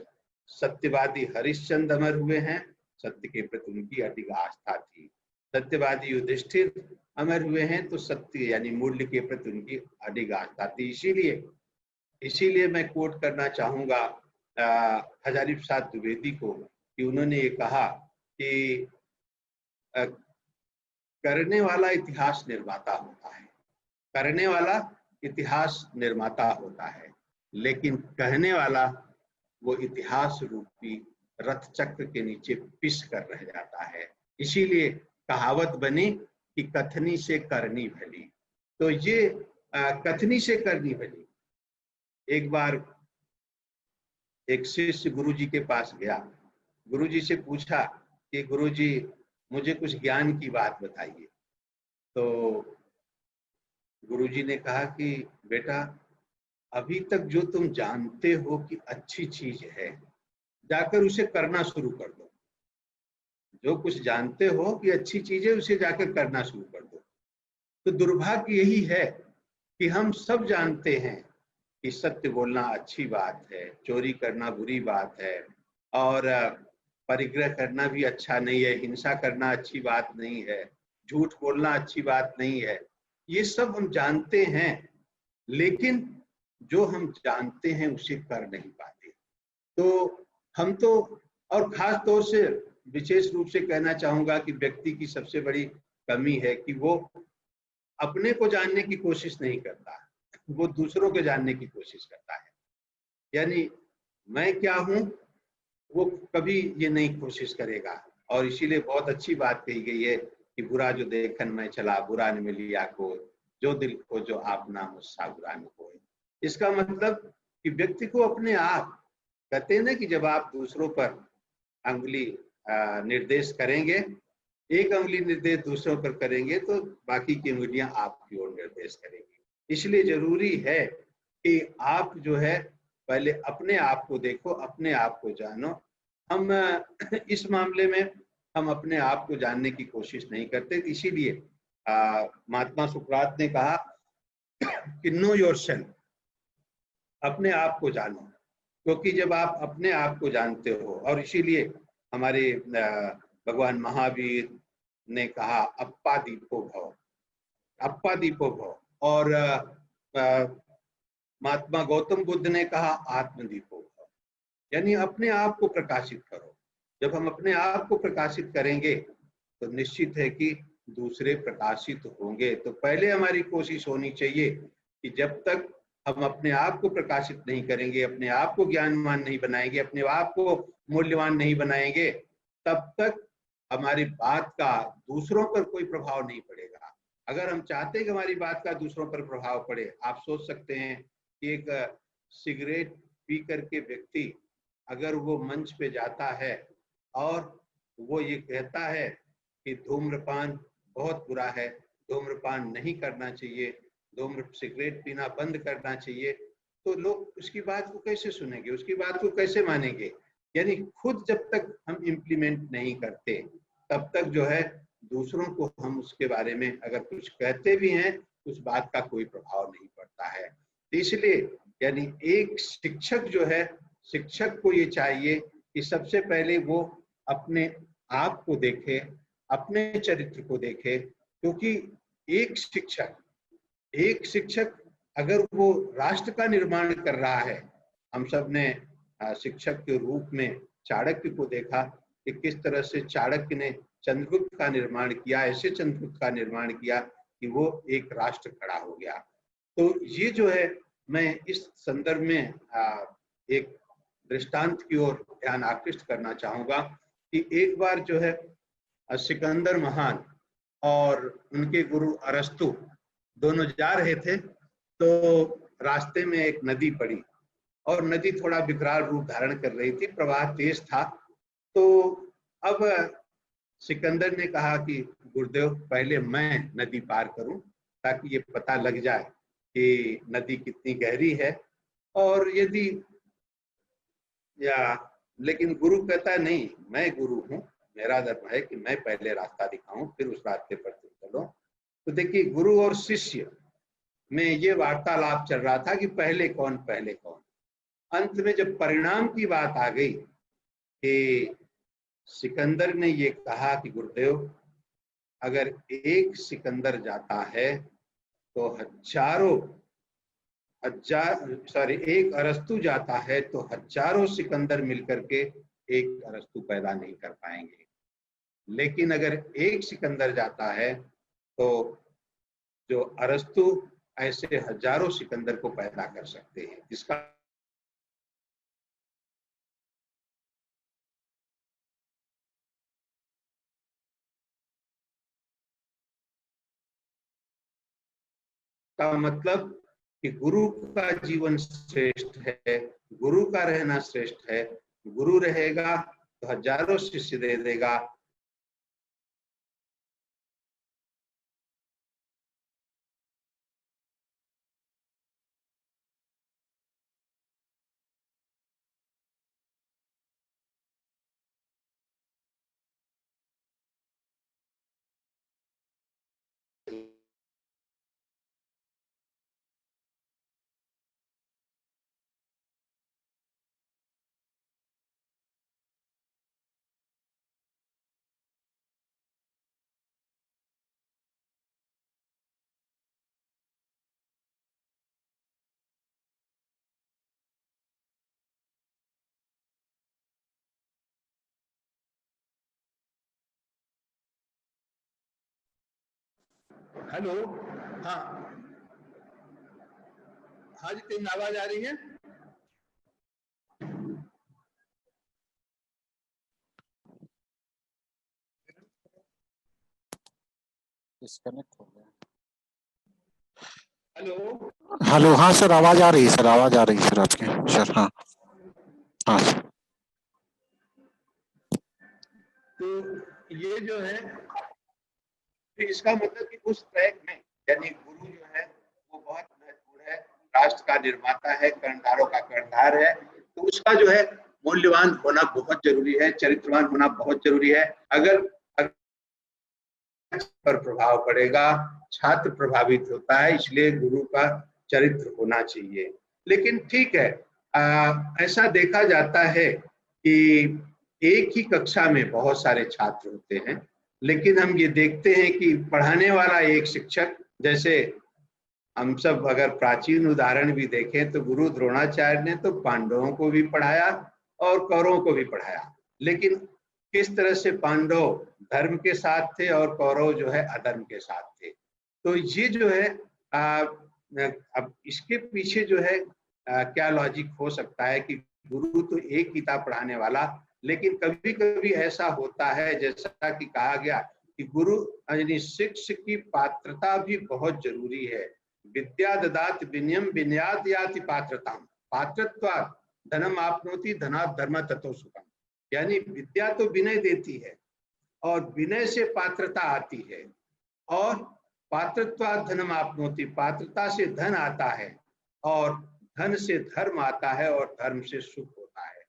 सत्यवादी हरिश्चंद्र अमर हुए हैं, सत्य के प्रति उनकी अडिग आस्था थी। सत्यवादी युधिष्ठिर अमर हुए हैं तो सत्य यानी मूल्य के प्रति उनकी अडिग आस्था थी। इसीलिए मैं कोट करना चाहूंगा हजारी प्रसाद द्विवेदी को कि उन्होंने ये कहा कि करने वाला इतिहास निर्माता होता है, करने वाला इतिहास निर्माता होता है, लेकिन कहने वाला वो इतिहास रूपी रथ चक्र के नीचे पिस कर रह जाता है। इसीलिए कहावत बनी कि कथनी से करनी भली। तो ये कथनी से करनी भली। एक बार एक शिष्य गुरुजी के पास गया, गुरुजी से पूछा कि गुरुजी मुझे कुछ ज्ञान की बात बताइए। तो गुरुजी ने कहा कि बेटा, अभी तक जो तुम जानते हो कि अच्छी चीज है, जाकर उसे करना शुरू कर दो। जो कुछ जानते हो कि अच्छी चीज है, उसे जाकर करना शुरू कर दो। तो दुर्भाग्य यही है कि हम सब जानते हैं कि सत्य बोलना अच्छी बात है, चोरी करना बुरी बात है, और परिग्रह करना भी अच्छा नहीं है, हिंसा करना अच्छी बात नहीं है, झूठ बोलना अच्छी बात नहीं है। ये सब हम जानते हैं, लेकिन जो हम जानते हैं उसे कर नहीं पाते। तो हम तो, और खास तौर से विशेष रूप से कहना चाहूंगा कि व्यक्ति की सबसे बड़ी कमी है कि वो अपने को जानने की कोशिश नहीं करता, वो दूसरों को जानने की कोशिश करता है। यानी मैं क्या हूं वो कभी ये नहीं कोशिश करेगा। और इसीलिए बहुत अच्छी बात कही गई है कि बुरा जो देखन में चला, बुरा न मिलिया को, जो दिल को जो आपना मुस्सा बुरा न कोई। इसका मतलब कि व्यक्ति को अपने आप, कहते हैं ना कि जब आप दूसरों पर अंगुली निर्देश करेंगे, एक अंगुली निर्देश दूसरों पर करेंगे तो बाकी की अंगुलियां आपकी ओर निर्देश करेंगी। इसलिए जरूरी है कि आप जो है पहले अपने आप को देखो, अपने आप को जानो। हम इस मामले में हम अपने आप को जानने की कोशिश नहीं करते। इसीलिए महात्मा सुकरात ने कहा कि नो योरसेल्फ, अपने आप को जानो, क्योंकि जब आप अपने आप को जानते हो, और इसीलिए हमारे भगवान महावीर ने कहा अप्पा दीपो भव, अप्पा दीपो भव, और महात्मा गौतम बुद्ध ने कहा आत्मदीपो भव, यानी अपने आप को प्रकाशित करो। जब हम अपने आप को प्रकाशित करेंगे तो निश्चित है कि दूसरे प्रकाशित होंगे। तो पहले हमारी कोशिश होनी चाहिए कि जब तक हम अपने आप को प्रकाशित नहीं करेंगे, अपने आप को ज्ञानवान नहीं बनाएंगे, अपने आप को मूल्यवान नहीं बनाएंगे, तब तक हमारी बात का दूसरों पर कोई प्रभाव नहीं पड़ेगा। अगर हम चाहते हैं कि हमारी बात का दूसरों पर प्रभाव पड़े, आप सोच सकते हैं कि एक सिगरेट पी करके व्यक्ति अगर वो मंच पे जाता है और वो ये कहता है कि धूम्रपान बहुत बुरा है, धूम्रपान नहीं करना चाहिए, सिगरेट पीना बंद करना चाहिए, तो लोग उसकी बात को कैसे सुनेंगे, उसकी बात को कैसे मानेंगे? यानी खुद जब तक हम इम्प्लीमेंट नहीं करते तब तक जो है दूसरों को हम उसके बारे में अगर कुछ कहते भी हैं उस बात का कोई प्रभाव नहीं पड़ता है। तो इसलिए यानी एक शिक्षक जो है, शिक्षक को ये चाहिए कि सबसे पहले वो अपने आप को देखे, अपने चरित्र को देखे, क्योंकि एक शिक्षक अगर वो राष्ट्र का निर्माण कर रहा है, हम सब ने शिक्षक के रूप में चाणक्य को देखा कि किस तरह से चाणक्य ने चंद्रगुप्त का निर्माण किया, ऐसे चंद्रगुप्त का निर्माण किया कि वो एक राष्ट्र खड़ा हो गया। तो ये जो है, मैं इस संदर्भ में एक दृष्टांत की ओर ध्यान आकृष्ट करना चाहूंगा कि एक बार जो है सिकंदर महान और उनके गुरु अरस्तु दोनों जा रहे थे, तो रास्ते में एक नदी पड़ी और नदी थोड़ा विकराल रूप धारण कर रही थी, प्रवाह तेज था। तो अब सिकंदर ने कहा कि गुरुदेव पहले मैं नदी पार करूं ताकि ये पता लग जाए कि नदी कितनी गहरी है, और यदि लेकिन गुरु कहता है नहीं, मैं गुरु हूं, मेरा धर्म है कि मैं पहले रास्ता दिखाऊं फिर उस रास्ते पर तुम चलो। तो देखिए गुरु और शिष्य में ये वार्तालाप चल रहा था कि पहले कौन। अंत में जब परिणाम की बात आ गई कि सिकंदर ने ये कहा कि गुरुदेव अगर एक सिकंदर जाता है तो एक अरस्तु जाता है तो हजारों सिकंदर मिलकर के एक अरस्तु पैदा नहीं कर पाएंगे, लेकिन अगर एक सिकंदर जाता है तो जो अरस्तु ऐसे हजारों सिकंदर को पैदा कर सकते हैं। इसका का मतलब कि गुरु का जीवन श्रेष्ठ है, गुरु का रहना श्रेष्ठ है। गुरु रहेगा तो हजारों शिष्य दे देगा। हेलो, हाँ हाँ जी, तेरी आवाज आ रही है? डिस्कनेक्ट हो गया। हेलो हेलो, हाँ सर, आवाज आ रही है सर, आवाज आ रही है सर आपकी सर। हाँ हाँ सर। तो ये जो है, तो इसका मतलब कि उस ट्रैक में, यानी गुरु जो है वो बहुत महत्वपूर्ण है, राष्ट्र का निर्माता है, कर्णधारों का कर्णधार है। तो उसका जो है मूल्यवान होना बहुत जरूरी है, चरित्रवान होना बहुत जरूरी है। अगर पर प्रभाव पड़ेगा, छात्र प्रभावित होता है, इसलिए गुरु का चरित्र होना चाहिए। लेकिन ठीक है, ऐसा देखा जाता है कि एक ही कक्षा में बहुत सारे छात्र होते हैं, लेकिन हम ये देखते हैं कि पढ़ाने वाला एक शिक्षक, जैसे हम सब अगर प्राचीन उदाहरण भी देखें तो गुरु द्रोणाचार्य ने तो पांडवों को भी पढ़ाया और कौरवों को भी पढ़ाया। लेकिन किस तरह से पांडव धर्म के साथ थे और कौरव जो है अधर्म के साथ थे। तो ये जो है अब इसके पीछे जो है क्या लॉजिक हो सकता है कि गुरु तो एक ही था पढ़ाने वाला, लेकिन कभी कभी ऐसा होता है जैसा कि कहा गया कि गुरु यानी शिष्य की पात्रता भी बहुत जरूरी है। विद्या ददाति विनयम विनयाद याति पात्रताम, पात्रत्वात् धनम आपनोति धनात् धर्म ततो सुखम। यानी विद्या तो विनय देती है और विनय से पात्रता आती है, और पात्रत्वात् धनम आपनोति, पात्रता से धन आता है, और धन से धर्म आता है, और धर्म से सुख होता है।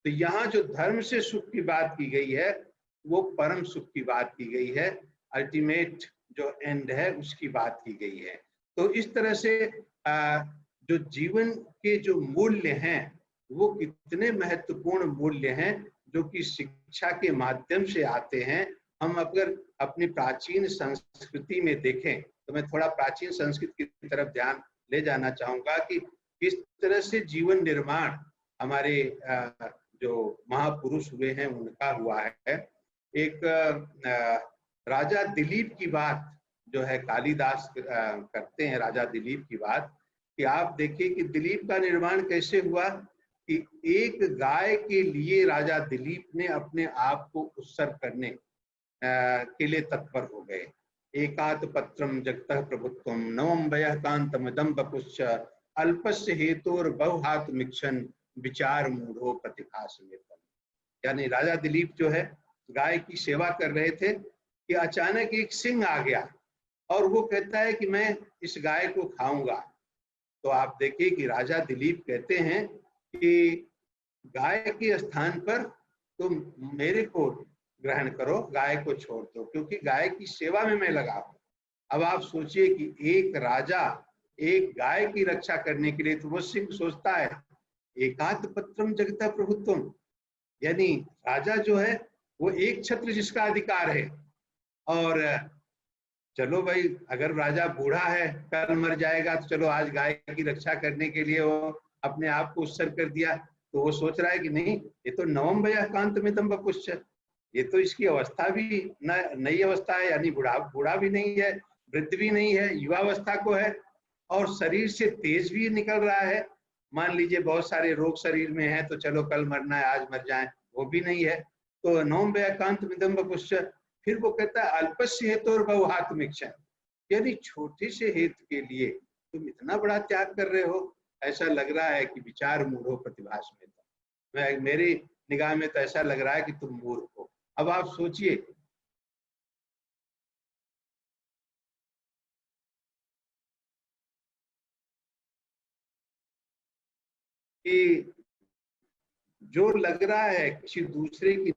तो यहाँ जो धर्म से सुख की बात की गई है वो परम सुख की बात की गई है, अल्टीमेट जो एंड है उसकी बात की गई है। तो इस तरह से जो जीवन के जो मूल्य हैं वो कितने महत्वपूर्ण मूल्य हैं जो कि शिक्षा के माध्यम से आते हैं। हम अगर अपनी प्राचीन संस्कृति में देखें तो मैं थोड़ा प्राचीन संस्कृति की तरफ ध्यान ले जाना चाहूंगा कि किस तरह से जीवन निर्माण हमारे जो महापुरुष हुए हैं उनका हुआ है। एक राजा दिलीप की बात जो है कालिदास करते हैं, राजा दिलीप की बात, कि आप देखिए कि दिलीप का निर्माण कैसे हुआ कि एक गाय के लिए राजा दिलीप ने अपने आप को उत्सर्ग करने के लिए तत्पर हो गए। एकात पत्रम जगतः प्रभुत्वम नवम वयः कांतम दंबपुश्च अल्पस्य हेतुर बहुहात मिक्षन विचार मूढ़ो प्रतिभासमेतम। यानी राजा दिलीप जो है गाय की सेवा कर रहे थे कि अचानक एक सिंह आ गया और वो कहता है कि मैं इस गाय को खाऊंगा। तो आप देखिए कि राजा दिलीप कहते हैं कि गाय के स्थान पर तुम मेरे को ग्रहण करो, गाय को छोड़ दो, क्योंकि गाय की सेवा में मैं लगा हूं। अब आप सोचिए कि एक राजा एक गाय की रक्षा करने के लिए, तो वो सिंह सोचता है एकांत पत्रम जगता प्रभुत्वम, यानी राजा जो है वो एक छत्र जिसका अधिकार है। और चलो भाई, अगर राजा बूढ़ा है कल मर जाएगा तो चलो आज गाय की रक्षा करने के लिए वो अपने आप को उत्सर्ग कर दिया। तो वो सोच रहा है कि नहीं, ये तो नवम वयः कांतमितम वपुश्च, ये तो इसकी अवस्था भी नई अवस्था है, यानी बूढ़ा भी नहीं है, वृद्ध भी नहीं है, युवावस्था को है, और शरीर से तेज भी निकल रहा है। मान लीजिए बहुत सारे रोग शरीर में है तो चलो कल मरना है आज मर जाए, वो भी नहीं है। तो नवम वयः कांतमितम वपुश्च। फिर वो कहता है अल्पस्य हेतु और बहुहात मिक्षन, यानी छोटे से हेतु के लिए तुम इतना बड़ा त्याग कर रहे हो, ऐसा लग रहा है कि विचार मूढ़ो प्रतिभास में था। मेरी निगाह में तो ऐसा लग रहा है कि तुम मूर्ख हो। अब आप सोचिए कि जो लग रहा है किसी दूसरे की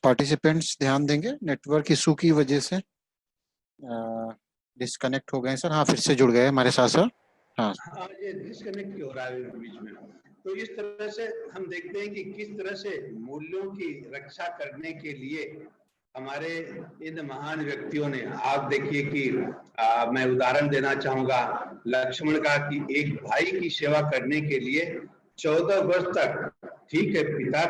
पार्टिसिपेंट्स ध्यान देंगे, नेटवर्क इशू की वजह से डिस्कनेक्ट हो गए सर। हाँ, फिर से जुड़ गए हमारे साथ सर। हाँ, ये डिस्कनेक्ट हो रहा है बीच में। तो इस तरह से हम देखते हैं कि किस तरह से मूल्यों की रक्षा करने के लिए हमारे इन महान व्यक्तियों ने, आप देखिए कि मैं उदाहरण देना चाहूंगा लक्ष्मण का, कि एक भाई की सेवा करने के लिए 14 वर्ष तक, ठीक है पिता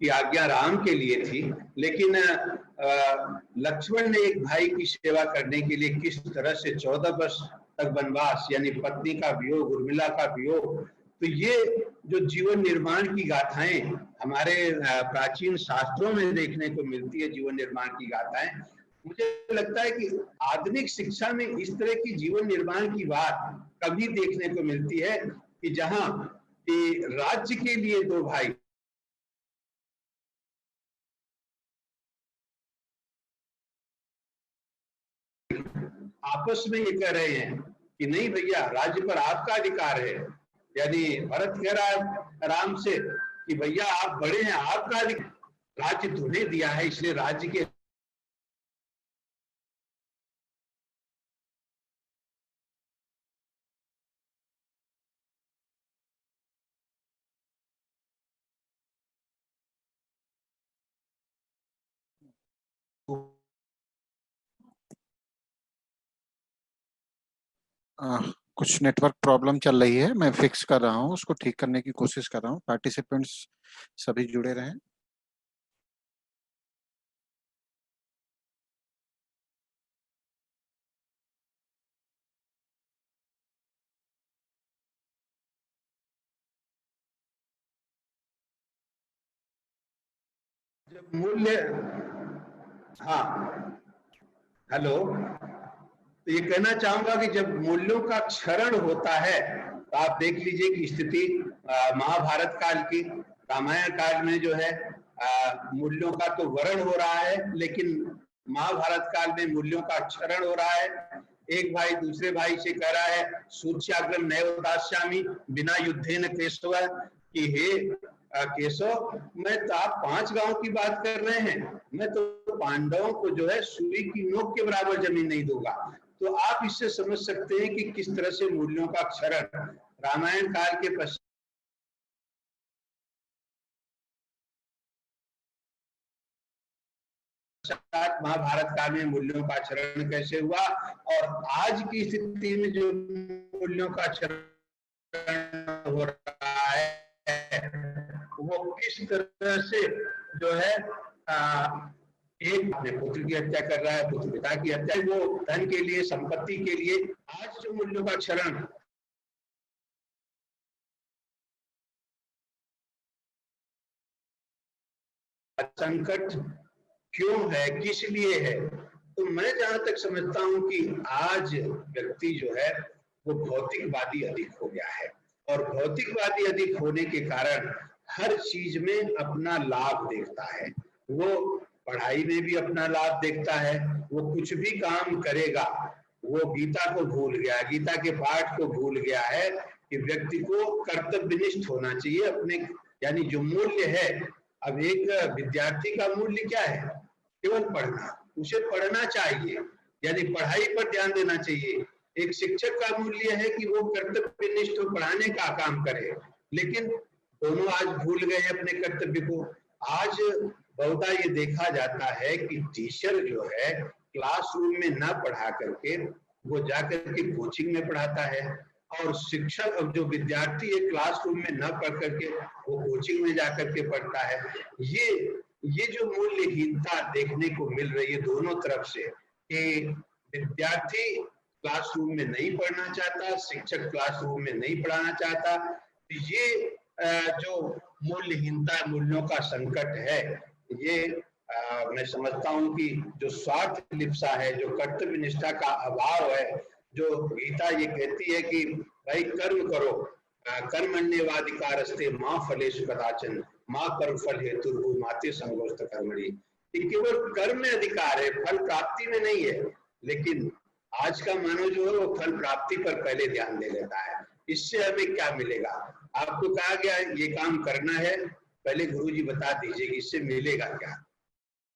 की आज्ञा राम के लिए थी, लेकिन लक्ष्मण ने एक भाई की सेवा करने के लिए किस तरह से 14 वर्ष तक वनवास, यानी पत्नी का वियोग, उर्मिला का वियोग। तो ये जो जीवन निर्माण की गाथाएं हमारे प्राचीन शास्त्रों में देखने को मिलती है, जीवन निर्माण की गाथाएं, मुझे लगता है कि आधुनिक शिक्षा में इस तरह की जीवन निर्माण की बात कभी देखने को मिलती है कि जहां राज्य के लिए दो भाई आपस में ये कह रहे हैं कि नहीं भैया, राज्य पर आपका अधिकार है। यानी भरत कह रहा है राम से कि भैया आप बड़े हैं, आपका अधिकार, राज्य तुम्हें दिया है, इसलिए राज्य के कुछ नेटवर्क प्रॉब्लम चल रही है, मैं फिक्स कर रहा हूँ, उसको ठीक करने की कोशिश कर रहा हूँ। पार्टिसिपेंट्स सभी जुड़े रहें। जब मूल्य, हाँ हेलो, तो ये कहना चाहूंगा कि जब मूल्यों का क्षरण होता है तो आप देख लीजिए कि स्थिति महाभारत काल की, रामायण काल में जो है मूल्यों का तो वरण हो रहा है, लेकिन महाभारत काल में मूल्यों का क्षरण हो रहा है। एक भाई दूसरे भाई से कह रहा है सूर्याग्रम नैव दास्यामि बिना युद्धेन केशव, कि हे केशव, मैं तो आप 5 गांव की बात कर रहे हैं, मैं तो पांडवों को जो है सुई की नोक के बराबर जमीन नहीं दूंगा। तो आप इससे समझ सकते हैं कि किस तरह से मूल्यों का क्षरण रामायण काल के पश्चात महाभारत काल में मूल्यों का क्षरण कैसे हुआ, और आज की स्थिति में जो मूल्यों का क्षरण हो रहा है वो किस तरह से जो है एक अपने पुत्र की हत्या कर रहा है, पुत्र पिता की हत्या, वो धन के लिए, संपत्ति के लिए। आज जो मूल्यों का क्षरण संकट क्यों है, किस लिए है, तो मैं जहां तक समझता हूं कि आज व्यक्ति जो है वो भौतिकवादी अधिक हो गया है, और भौतिकवादी अधिक होने के कारण हर चीज में अपना लाभ देखता है। वो पढ़ाई में भी अपना लाभ देखता है, वो कुछ भी काम करेगा वो गीता को भूल गया, गीता के पाठ को भूल गया है कि व्यक्ति को कर्तव्यनिष्ठ होना चाहिए, अपने यानी जो मूल्य है, अब एक विद्यार्थी का मूल्य क्या है? केवल पढ़ना, उसे पढ़ना चाहिए, यानी पढ़ाई पर ध्यान देना चाहिए। एक शिक्षक का मूल्य है कि वो कर्तव्यनिष्ठ पढ़ाने का काम करे, लेकिन दोनों आज भूल गए अपने कर्तव्य को। आज बहुधा ये देखा जाता है कि टीचर जो है क्लासरूम में ना पढ़ा करके वो जाकर के कोचिंग में पढ़ाता है, और शिक्षक, अब जो विद्यार्थी है क्लासरूम में न पढ़ करके वो कोचिंग में जाकर के पढ़ता है। ये जो मूल्यहीनता देखने को मिल रही है दोनों तरफ से, कि विद्यार्थी क्लासरूम में नहीं पढ़ना चाहता, शिक्षक क्लासरूम में नहीं पढ़ाना चाहता। ये जो मूल्यहीनता, मूल्यों का संकट है, ये मैं समझता हूँ कि जो स्वार्थ लिप्सा है, जो कर्तव्य निष्ठा का अभाव है, जो गीता ये कहती है कि भाई कर्म करो, कर्मण्येवाधिकारस्ते मां फलेषु कदाचन मां कर्म फल हेतुर्भुः माते संगोष्ठ कर्मणि। केवल कर्म में अधिकार है, फल प्राप्ति में नहीं है। लेकिन आज का मानव जो है वो फल प्राप्ति पर पहले ध्यान दे लेता है। इससे हमें क्या मिलेगा? आपको कहा गया ये काम करना है, पहले गुरुजी बता दीजिए कि इससे मिलेगा क्या।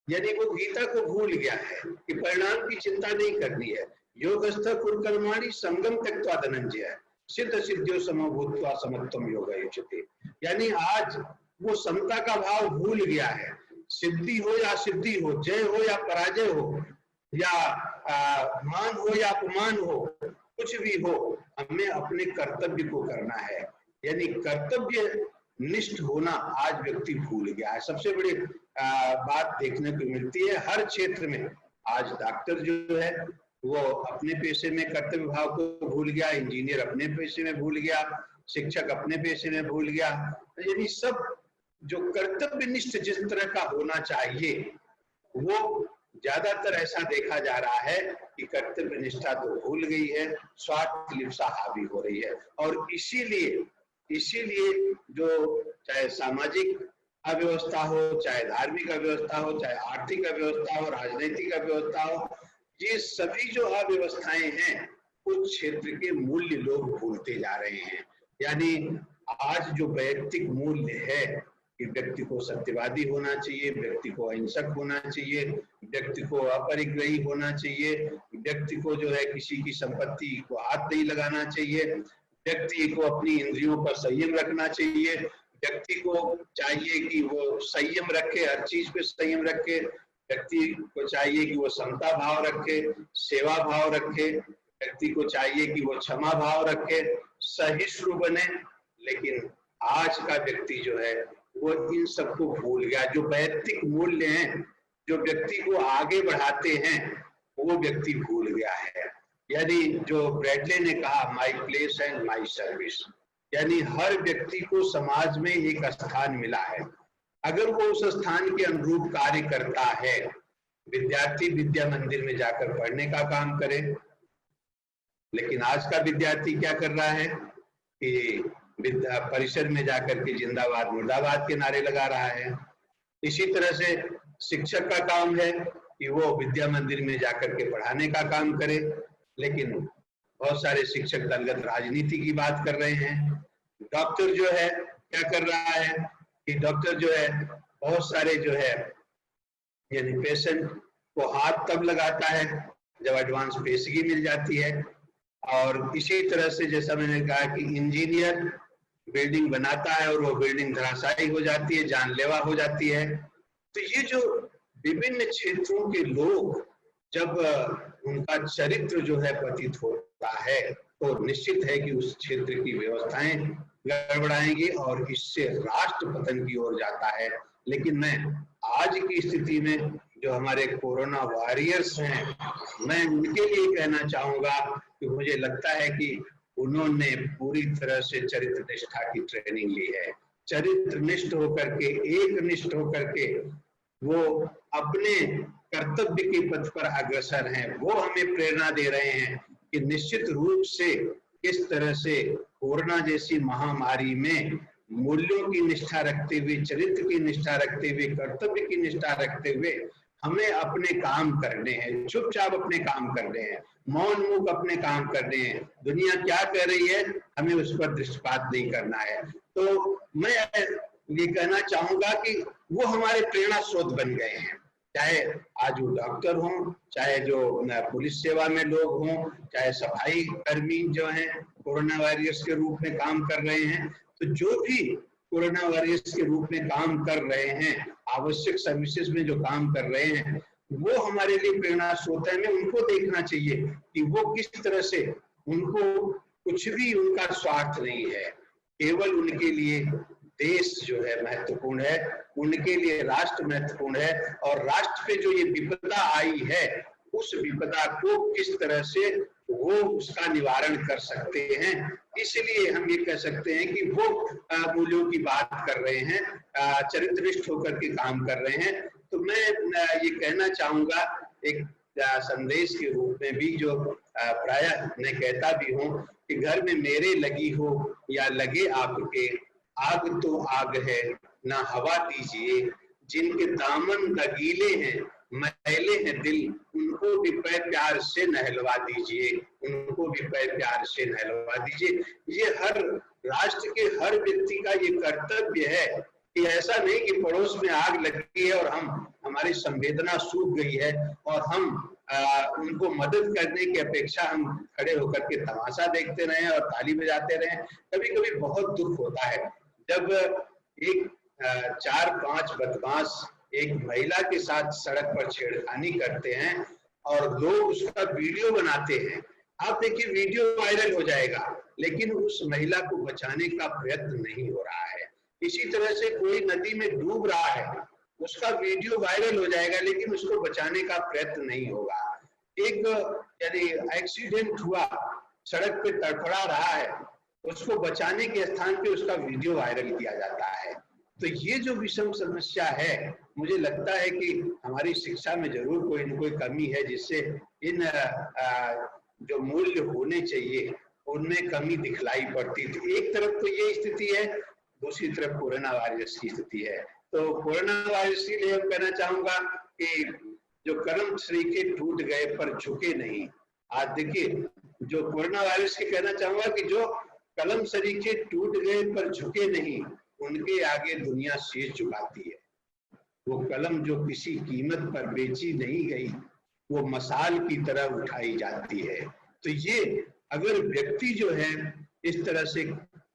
यानी वो गीता को भूल गया है कि परिणाम की चिंता नहीं करनी है। योगस्थ कुर्कर्माणि संगम त्यक्त्वा धनंजय सिद्ध सिद्धियों समो भूत्वा समत्वम योगयुज्यते। यानी आज वो समता का भाव भूल गया है। सिद्धि हो या सिद्धि हो, जय हो या पराजय हो, या मान हो या अपमान हो, कुछ भी हो, हमें अपने कर्तव्य को करना है। यानी कर्तव्य निष्ठ होना आज व्यक्ति भूल गया है। सबसे बड़ी बात देखने को मिलती है हर क्षेत्र में। आज डॉक्टर जो है वो अपने पेशे में कर्तव्य भाव को भूल गया, इंजीनियर अपने पेशे में भूल गया, शिक्षक अपने पेशे में भूल गया। यानी सब जो कर्तव्य निष्ठ जिस तरह का होना चाहिए, वो ज्यादातर ऐसा देखा जा रहा है कि कर्तव्य निष्ठा तो भूल गई है, स्वार्थ लिप्सा हावी हो रही है। और इसीलिए जो चाहे सामाजिक अव्यवस्था हो, चाहे धार्मिक अव्यवस्था हो, चाहे आर्थिक अव्यवस्था हो, राजनीतिक अव्यवस्था हो, ये सभी जो अव्यवस्थाएं हैं उस क्षेत्र के मूल्य लोग भूलते जा रहे हैं। यानी आज जो वैयक्तिक मूल्य है कि व्यक्ति को सत्यवादी होना चाहिए, व्यक्ति को अहिंसक होना चाहिए, व्यक्ति को अपरिग्रही होना चाहिए, व्यक्ति को जो है किसी की संपत्ति को हाथ नहीं लगाना चाहिए, व्यक्ति को अपनी इंद्रियों पर संयम रखना चाहिए, व्यक्ति को चाहिए कि वो संयम रखे, हर चीज पे संयम रखे, व्यक्ति को चाहिए कि वो समता भाव रखे, सेवा भाव रखे, व्यक्ति को चाहिए कि वो क्षमा भाव रखे, सहिष्णु बने। लेकिन आज का व्यक्ति जो है वो इन सबको भूल गया। जो वैयक्तिक मूल्य हैं, जो व्यक्ति को आगे बढ़ाते हैं, वो व्यक्ति भूल गया है। यानी जो ब्रैडले ने कहा my place and my service, यानी हर व्यक्ति को समाज में एक स्थान मिला है। अगर वो उस स्थान के अनुरूप कार्य करता है, विद्यार्थी विद्या मंदिर में जाकर पढ़ने का काम करे, लेकिन आज का विद्यार्थी क्या कर रहा है कि विद्या परिसर में जाकर के जिंदाबाद मुर्दाबाद के नारे लगा रहा है। इसी तरह से शिक्षक का काम है कि वो विद्या मंदिर में जाकर के पढ़ाने का काम करे, लेकिन बहुत सारे शिक्षक दलगत राजनीति की बात कर रहे हैं। डॉक्टर जो है क्या कर रहा है कि डॉक्टर जो है बहुत सारे जो है यानी पेशेंट को हाथ तब लगाता है जब एडवांस पेशगी मिल जाती है। और इसी तरह से जैसा मैंने कहा कि इंजीनियर बिल्डिंग बनाता है और वो बिल्डिंग धराशायी हो जाती है, जानलेवा हो जाती है। तो ये जो विभिन्न क्षेत्रों के लोग जब उनका चरित्र जो है पतित होता है तो निश्चित है कि उस क्षेत्र की व्यवस्थाएं गड़बड़ाएंगी और इससे राष्ट्र पतन की ओर जाता है। लेकिन मैं आज की स्थिति में जो हमारे कोरोना वॉरियर्स हैं, मैं उनके लिए कहना चाहूंगा कि मुझे लगता है कि उन्होंने पूरी तरह से चरित्र निष्ठा की ट्रेनिंग ली है। चरित्र निष्ठ होकर के, एक निष्ठ होकर के वो अपने कर्तव्य के पथ पर अग्रसर हैं। वो हमें प्रेरणा दे रहे हैं कि निश्चित रूप से किस तरह से कोरोना जैसी महामारी में मूल्यों की निष्ठा रखते हुए, चरित्र की निष्ठा रखते हुए, कर्तव्य की निष्ठा रखते हुए हमें अपने काम करने हैं, चुपचाप अपने काम करने हैं, मौन मुख अपने काम करने हैं। दुनिया क्या कह रही है हमें उस पर दृष्टिपात नहीं करना है। तो मैं ये कहना चाहूंगा कि वो हमारे प्रेरणा स्रोत बन गए हैं। चाहे आज वो डॉक्टर हों, चाहे जो पुलिस सेवा में लोग हों, चाहे सफाई कर्मी जो हैं कोरोना वॉरियर्स के रूप में काम कर रहे हैं, तो जो भी कोरोना वॉरियर्स के रूप में काम कर रहे हैं, आवश्यक सर्विसेज में जो काम कर रहे हैं, वो हमारे लिए प्रेरणा स्रोत है। हमें उनको देखना चाहिए कि वो किस तरह से, उनको कुछ भी उनका स्वार्थ नहीं है, केवल उनके लिए देश जो है महत्वपूर्ण है, उनके लिए राष्ट्र महत्वपूर्ण है, और राष्ट्र पे जो ये विपदा आई है उस विपदा को किस तरह से वो उसका निवारण कर सकते हैं। इसलिए हम ये कह सकते हैं कि वो मूल्यों की बात कर रहे हैं, चरित्रनिष्ठ होकर के काम कर रहे हैं। तो मैं ये कहना चाहूंगा एक संदेश के रूप में भी, जो प्रायः मैं कहता भी हूँ कि घर में मेरे लगी हो या लगे आपके, आग तो आग है ना हवा दीजिए, जिनके दामन गीले हैं मैले हैं दिल, उनको भी पैर प्यार से नहलवा दीजिए, उनको भी पैर प्यार से नहलवा दीजिए। ये हर राष्ट्र के हर व्यक्ति का ये कर्तव्य है कि ऐसा नहीं कि पड़ोस में आग लगी है और हमारी संवेदना सूख गई है और हम उनको मदद करने की अपेक्षा हम खड़े होकर के तमाशा देखते रहे और ताली बजाते रहे। कभी कभी बहुत दुख होता है जब एक 4-5 बदमाश एक महिला के साथ सड़क पर छेड़खानी करते हैं और लोग उसका वीडियो बनाते हैं। आप देखिए वीडियो वायरल हो जाएगा, लेकिन उस महिला को बचाने का प्रयत्न नहीं हो रहा है। इसी तरह से कोई नदी में डूब रहा है, उसका वीडियो वायरल हो जाएगा, लेकिन उसको बचाने का प्रयत्न नहीं होगा। एक यानी एक्सीडेंट हुआ, सड़क पे तड़फड़ा रहा है, उसको बचाने के स्थान पे उसका वीडियो वायरल किया जाता है। तो ये जो विषम समस्या है, मुझे लगता है कि हमारी शिक्षा में जरूर कोई न कोई कमी है, जिससे इन जो मूल्य होने चाहिए उनमें कमी दिखलाई पड़ती थी। एक तरफ तो ये स्थिति है, दूसरी तरफ कोरोना वायरस की स्थिति है। तो कोरोना वायरस के लिए कहना चाहूंगा कि जो कलम सरीखे टूट गए पर झुके नहीं। आज देखिए जो कोरोना वायरस के कहना चाहूंगा कि जो कलम सरीखे टूट गए पर झुके नहीं, उनके आगे दुनिया शीश झुकाती है। वो कलम जो किसी कीमत पर बेची नहीं गई, वो मसाल की तरह उठाई जाती है। तो ये अगर व्यक्ति जो है इस तरह से,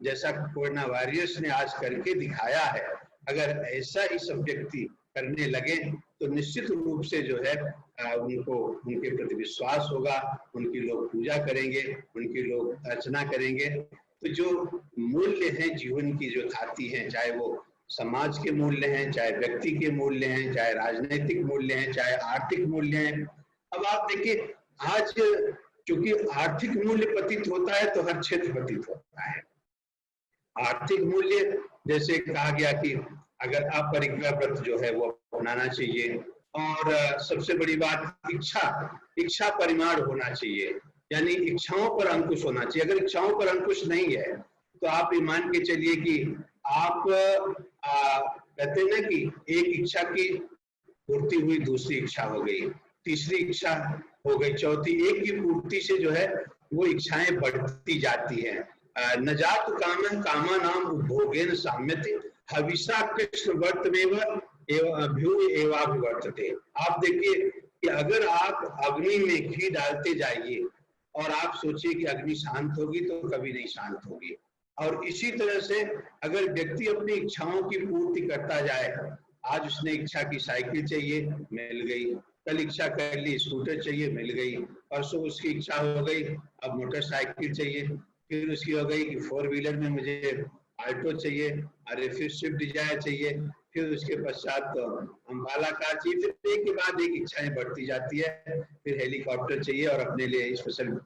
जैसा कोरोना वायरस ने आज करके दिखाया है, अगर ऐसा ही सब व्यक्ति करने लगे तो निश्चित रूप से जो है उनको उनके प्रति विश्वास होगा, उनकी लोग पूजा करेंगे, उनकी लोग अर्चना करेंगे। तो जो मूल्य हैं जीवन की, जो थाती हैं, चाहे वो समाज के मूल्य हैं, चाहे व्यक्ति के मूल्य हैं, चाहे राजनीतिक मूल्य हैं, चाहे आर्थिक मूल्य हैं। अब आप देखिए आज क्योंकि आर्थिक मूल्य पतित होता है तो हर क्षेत्र पतित होता है। आर्थिक मूल्य जैसे कहा गया कि अगर अपरिग्रह व्रत जो है वो अपनाना चाहिए, और सबसे बड़ी बात इच्छा परिमाण होना चाहिए, यानी इच्छाओं पर अंकुश होना चाहिए। अगर इच्छाओं पर अंकुश नहीं है तो आप ये मान के चलिए कि आप कहते हैं ना कि एक इच्छा की पूर्ति हुई, दूसरी इच्छा हो गई, तीसरी इच्छा हो गई, चौथी, एक की पूर्ति से जो है वो इच्छाएं बढ़ती जाती हैं। न जातु कामः कामानाम उपभोगेन साम्यते हविषा कृष्ण वर्तमेव अभ्यु एवाभिवर्तते। आप देखिए कि अगर आप अग्नि में घी डालते जाइए और आप सोचिए कि अग्नि शांत होगी, तो कभी नहीं शांत होगी। और इसी तरह से अगर व्यक्ति अपनी इच्छाओं की पूर्ति करता जाए, आज उसने इच्छा की साइकिल चाहिए, मिल गई, कल इच्छा कर ली स्कूटर चाहिए, मिल गई, परसों उसकी इच्छा हो गई अब मोटरसाइकिल चाहिए, फिर उसकी हो गई कि 4 व्हीलर में मुझे ऑल्टो चाहिए, अरे फिर स्विफ्ट डिजायर चाहिए, फिर उसके पश्चात तो अम्बाला कार चाहिए, फिर एक के बाद एक इच्छाएं बढ़ती जाती है, फिर हेलीकॉप्टर चाहिए और अपने लिए स्पेशल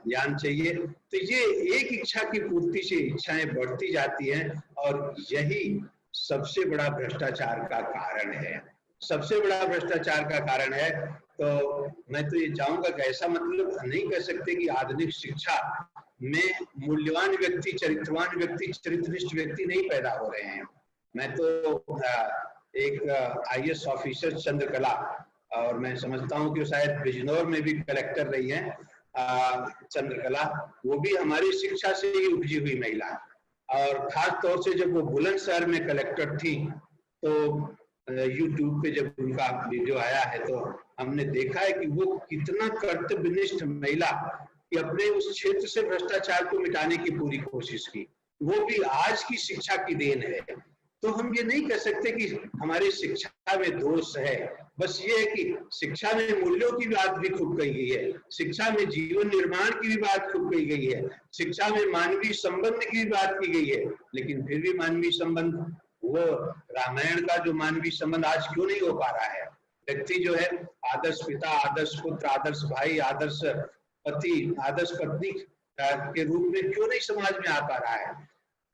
यान चाहिए। तो ये एक इच्छा की पूर्ति से इच्छाएं बढ़ती जाती हैं, और यही सबसे बड़ा भ्रष्टाचार का कारण है, सबसे बड़ा भ्रष्टाचार का कारण है। तो मैं तो ये चाहूंगा कि ऐसा मतलब नहीं कह सकते कि आधुनिक शिक्षा में मूल्यवान व्यक्ति, चरित्रवान व्यक्ति, चरित्रनिष्ठ व्यक्ति नहीं पैदा हो रहे हैं। मैं तो एक IAS ऑफिसर चंद्रकला, और मैं समझता हूँ कि शायद बिजनौर में भी कलेक्टर रही हैं चंद्रकला, वो भी हमारी शिक्षा से ही उपजी हुई महिला। और खास तौर से जब वो बुलंदशहर में कलेक्टर थी तो यूट्यूब पे जब उनका वीडियो आया है तो हमने देखा है कि वो कितना कर्तव्यनिष्ठ महिला कि अपने उस क्षेत्र से भ्रष्टाचार को मिटाने की पूरी कोशिश की, वो भी आज की शिक्षा की देन है। तो हम ये नहीं कह सकते कि हमारी शिक्षा में दोष है, बस ये है कि शिक्षा में मूल्यों की बात भी खूब कही गई है, शिक्षा में जीवन निर्माण की भी बात खूब कही गई है, शिक्षा में मानवीय संबंध की भी बात की गई है, लेकिन फिर भी मानवीय संबंध, वो रामायण का जो मानवीय संबंध आज क्यों नहीं हो पा रहा है? व्यक्ति जो है आदर्श पिता, आदर्श पुत्र, आदर्श भाई, आदर्श पति, आदर्श पत्नी के रूप में क्यों नहीं समाज में आ पा रहा है?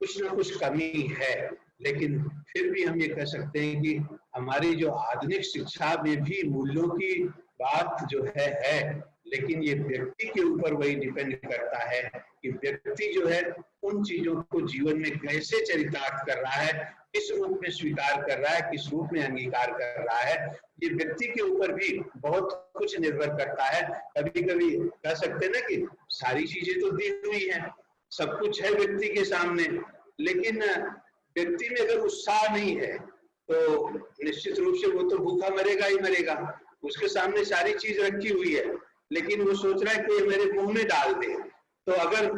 कुछ ना कुछ कमी है। लेकिन फिर भी हम ये कह सकते हैं कि हमारी जो आधुनिक शिक्षा में भी मूल्यों की बात जो है, लेकिन ये व्यक्ति के ऊपर वही डिपेंड करता है कि व्यक्ति जो है उन चीजों को जीवन में कैसे चरितार्थ कर रहा है, किस रूप में स्वीकार कर रहा है, किस रूप में अंगीकार कर रहा है, ये व्यक्ति के ऊपर भी बहुत कुछ निर्भर करता है। कभी कभी कह सकते हैं ना कि सारी चीजें तो दी हुई हैं, सब कुछ है व्यक्ति के सामने, लेकिन व्यक्ति में अगर उत्साह नहीं है तो निश्चित रूप से वो तो भूखा मरेगा ही मरेगा। उसके सामने सारी चीज रखी हुई है, लेकिन वो सोच रहा है कि मेरे मुंह में डाल दे, तो अगर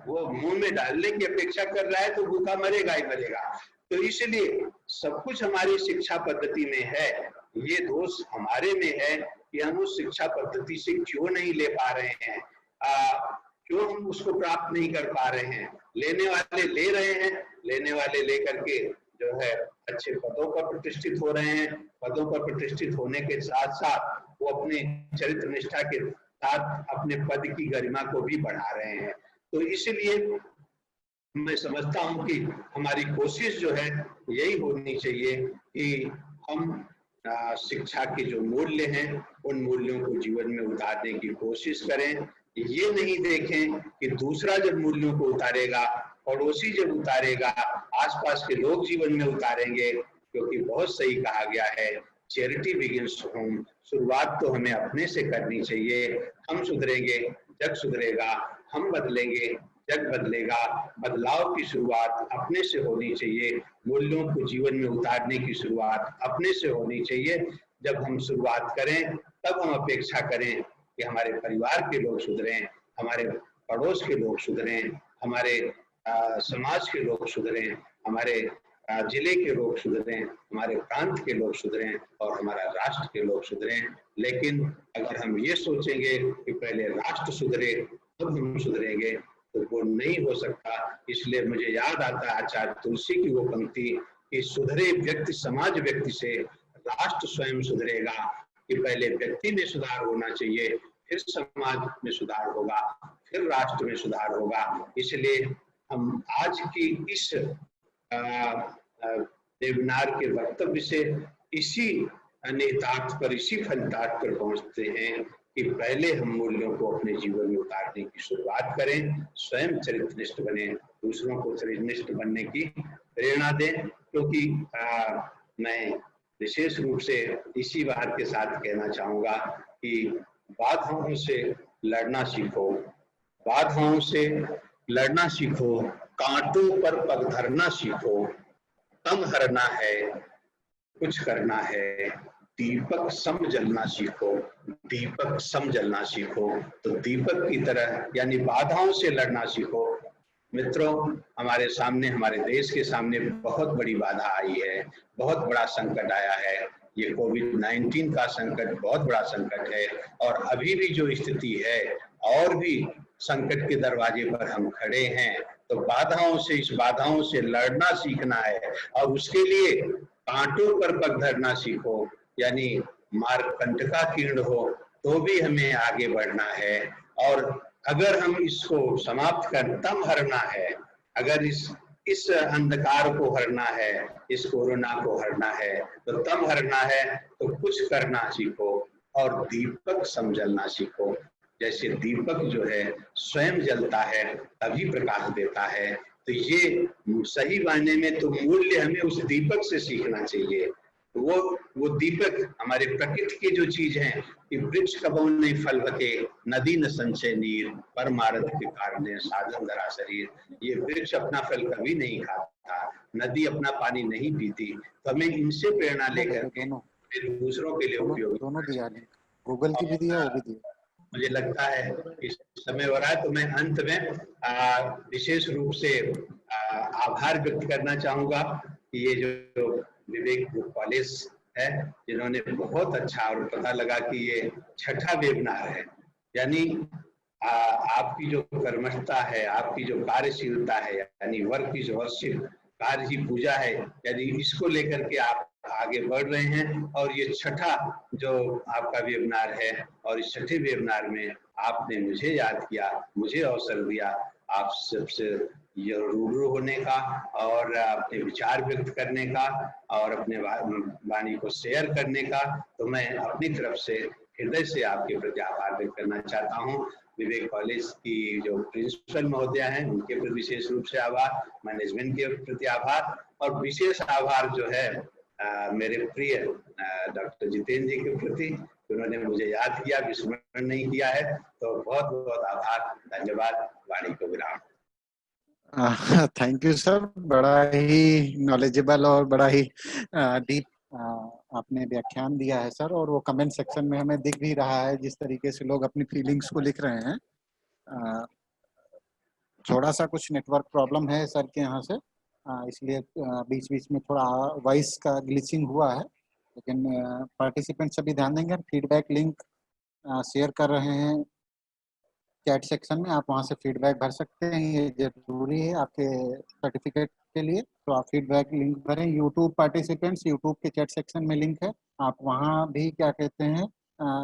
वो मुंह में डालने की अपेक्षा कर रहा है तो भूखा मरेगा ही मरेगा। तो इसलिए सब कुछ हमारी शिक्षा पद्धति में है, ये दोष हमारे में है कि हम उस शिक्षा पद्धति से क्यों नहीं ले पा रहे हैं, क्यों हम उसको प्राप्त नहीं कर पा रहे हैं। लेने वाले ले रहे हैं, लेने वाले लेकर के जो है अच्छे पदों पर प्रतिष्ठित हो रहे हैं, पदों पर प्रतिष्ठित होने के साथ साथ वो अपने चरित्र निष्ठा के साथ अपने पद की गरिमा को भी बढ़ा रहे हैं। तो इसलिए मैं समझता हूं कि हमारी कोशिश जो है यही होनी चाहिए कि हम शिक्षा के जो मूल्य हैं उन मूल्यों को जीवन में उतारने की कोशिश करें। ये नहीं देखें कि दूसरा जब मूल्यों को उतारेगा, पड़ोसी जब उतारेगा, आसपास के लोग जीवन में उतारेंगे, क्योंकि बहुत सही कहा गया है, चैरिटी बिगिंस होम, शुरुआत तो हमें अपने से करनी चाहिए। हम सुधरेंगे, जग सुधरेगा, हम बदलेंगे, जग बदलेगा। बदलाव की शुरुआत अपने से होनी चाहिए, मूल्यों को जीवन में उतारने की शुरुआत अपने से होनी चाहिए। जब हम शुरुआत करें तब हम अपेक्षा करें कि हमारे परिवार के लोग सुधरें, हमारे पड़ोस के लोग सुधरें, हमारे समाज के लोग सुधरें, हमारे जिले के लोग सुधरें, हमारे प्रांत के लोग सुधरें और हमारा राष्ट्र के लोग सुधरें। लेकिन अगर हम ये सोचेंगे कि पहले राष्ट्र सुधरे तब हम सुधरेंगे तो वो नहीं हो सकता। इसलिए मुझे याद आता है आचार्य तुलसी की वो पंक्ति कि सुधरे व्यक्ति समाज व्यक्ति से, राष्ट्र स्वयं सुधरेगा। कि पहले व्यक्ति में सुधार होना चाहिए, फिर समाज में सुधार होगा, फिर राष्ट्र में सुधार होगा। इसलिए हम आज की इस वेबिनार के वक्तव्य से इसी निहितार्थ पर, इसी फलितार्थ पर पहुंचते हैं कि पहले हम मूल्यों को अपने जीवन में उतारने की शुरुआत करें, स्वयं चरित्रनिष्ठ बने, दूसरों को चरित्रनिष्ठ बनने की प्रेरणा दें। क्योंकि मैं विशेष रूप से इसी बात के साथ कहना चाहूंगा कि बाधाओं से लड़ना सीखो, बाधाओं से लड़ना सीखो, कांटों पर पग धरना सीखो, तम हरना है, कुछ करना है, दीपक सम जलना सीखो, दीपक सम जलना सीखो। तो दीपक की तरह यानी बाधाओं से लड़ना सीखो। मित्रों, हमारे सामने, हमारे देश के सामने बहुत बड़ी बाधा आई है, बहुत बड़ा संकट आया है। ये कोविड-19 का संकट बहुत बड़ा संकट है और अभी भी जो स्थिति है और भी संकट के दरवाजे पर हम खड़े हैं। तो बाधाओं से, इस बाधाओं से लड़ना सीखना है और उसके लिए कांटों पर पग धरना सीखो, यानी मार्ग कंटका कीर्ण हो तो भी हमें आगे बढ़ना है। और अगर हम इसको समाप्त कर, तम हरना है, अगर इस अंधकार को हरना है, इस कोरोना को हरना है तो तम हरना है, तो कुछ करना सीखो और दीपक समझलना सीखो। जैसे दीपक जो है स्वयं जलता है तभी प्रकाश देता है, तो ये सही मायने में तो मूल्य हमें उस दीपक से सीखना चाहिए। वो दीपक हमारे प्रकृति की जो चीज है कि वृक्ष कबहु नहीं फल बके, नदी न संचय नीर, परमारथ के कारण साधन धरा शरीर। ये वृक्ष अपना फल कभी नहीं खाता, नदी अपना पानी नहीं पीती, तो हमें इनसे प्रेरणा लेकर के दूसरों के लिए उपयोग। दोनों दिया है, गूगल की भी दिया, वो भी दिया। मुझे लगता है इस समय हो रहा है, तो मैं अंत में विशेष रूप से आभार व्यक्त करना चाहूंगा कि ये जो विवेक कॉलेज है, जिन्होंने बहुत अच्छा, और पता लगा कि ये छठा वेबिनार है, यानी आपकी जो कर्मठता है, आपकी जो कार्यशीलता है, यानी वर्क इज वर्शिप, कार्य ही पूजा है, यानी इसको लेकर के आप आगे बढ़ रहे हैं। और ये छठा जो आपका वेबिनार है, और इस छठे वेबिनार में आपने मुझे याद किया, मुझे अवसर दिया आप सबसे ये रूबरू होने का और अपने विचार व्यक्त करने का और अपने वाणी को शेयर करने का। तो मैं अपनी तरफ से हृदय से आपके प्रति आभार व्यक्त करना चाहता हूँ। विवेक कॉलेज की जो प्रिंसिपल महोदया हैं, उनके प्रति विशेष रूप से आभार, मैनेजमेंट के प्रति आभार, और विशेष आभार जो है मेरे प्रिय डॉक्टर जितेंद्र जी के प्रति, उन्होंने मुझे याद किया, विस्मरण नहीं किया है। तो बहुत बहुत आभार, धन्यवाद। वाणी को विराम। थैंक यू सर, बड़ा ही नॉलेजेबल और बड़ा ही डीप आपने व्याख्यान दिया है सर। और वो कमेंट सेक्शन में हमें दिख भी रहा है जिस तरीके से लोग अपनी फीलिंग्स को लिख रहे हैं। थोड़ा सा कुछ नेटवर्क प्रॉब्लम है सर के यहाँ से, इसलिए बीच बीच में थोड़ा वॉइस का ग्लिचिंग हुआ है, लेकिन पार्टिसिपेंट सभी ध्यान देंगे। फीडबैक लिंक शेयर कर रहे हैं चैट सेक्शन में, आप वहां से फीडबैक भर सकते हैं, ये जरूरी है आपके सर्टिफिकेट के लिए। तो आप फीडबैक लिंक भरें। यूट्यूब पार्टिसिपेंट्स, यूट्यूब के चैट सेक्शन में लिंक है, आप वहां भी क्या कहते हैं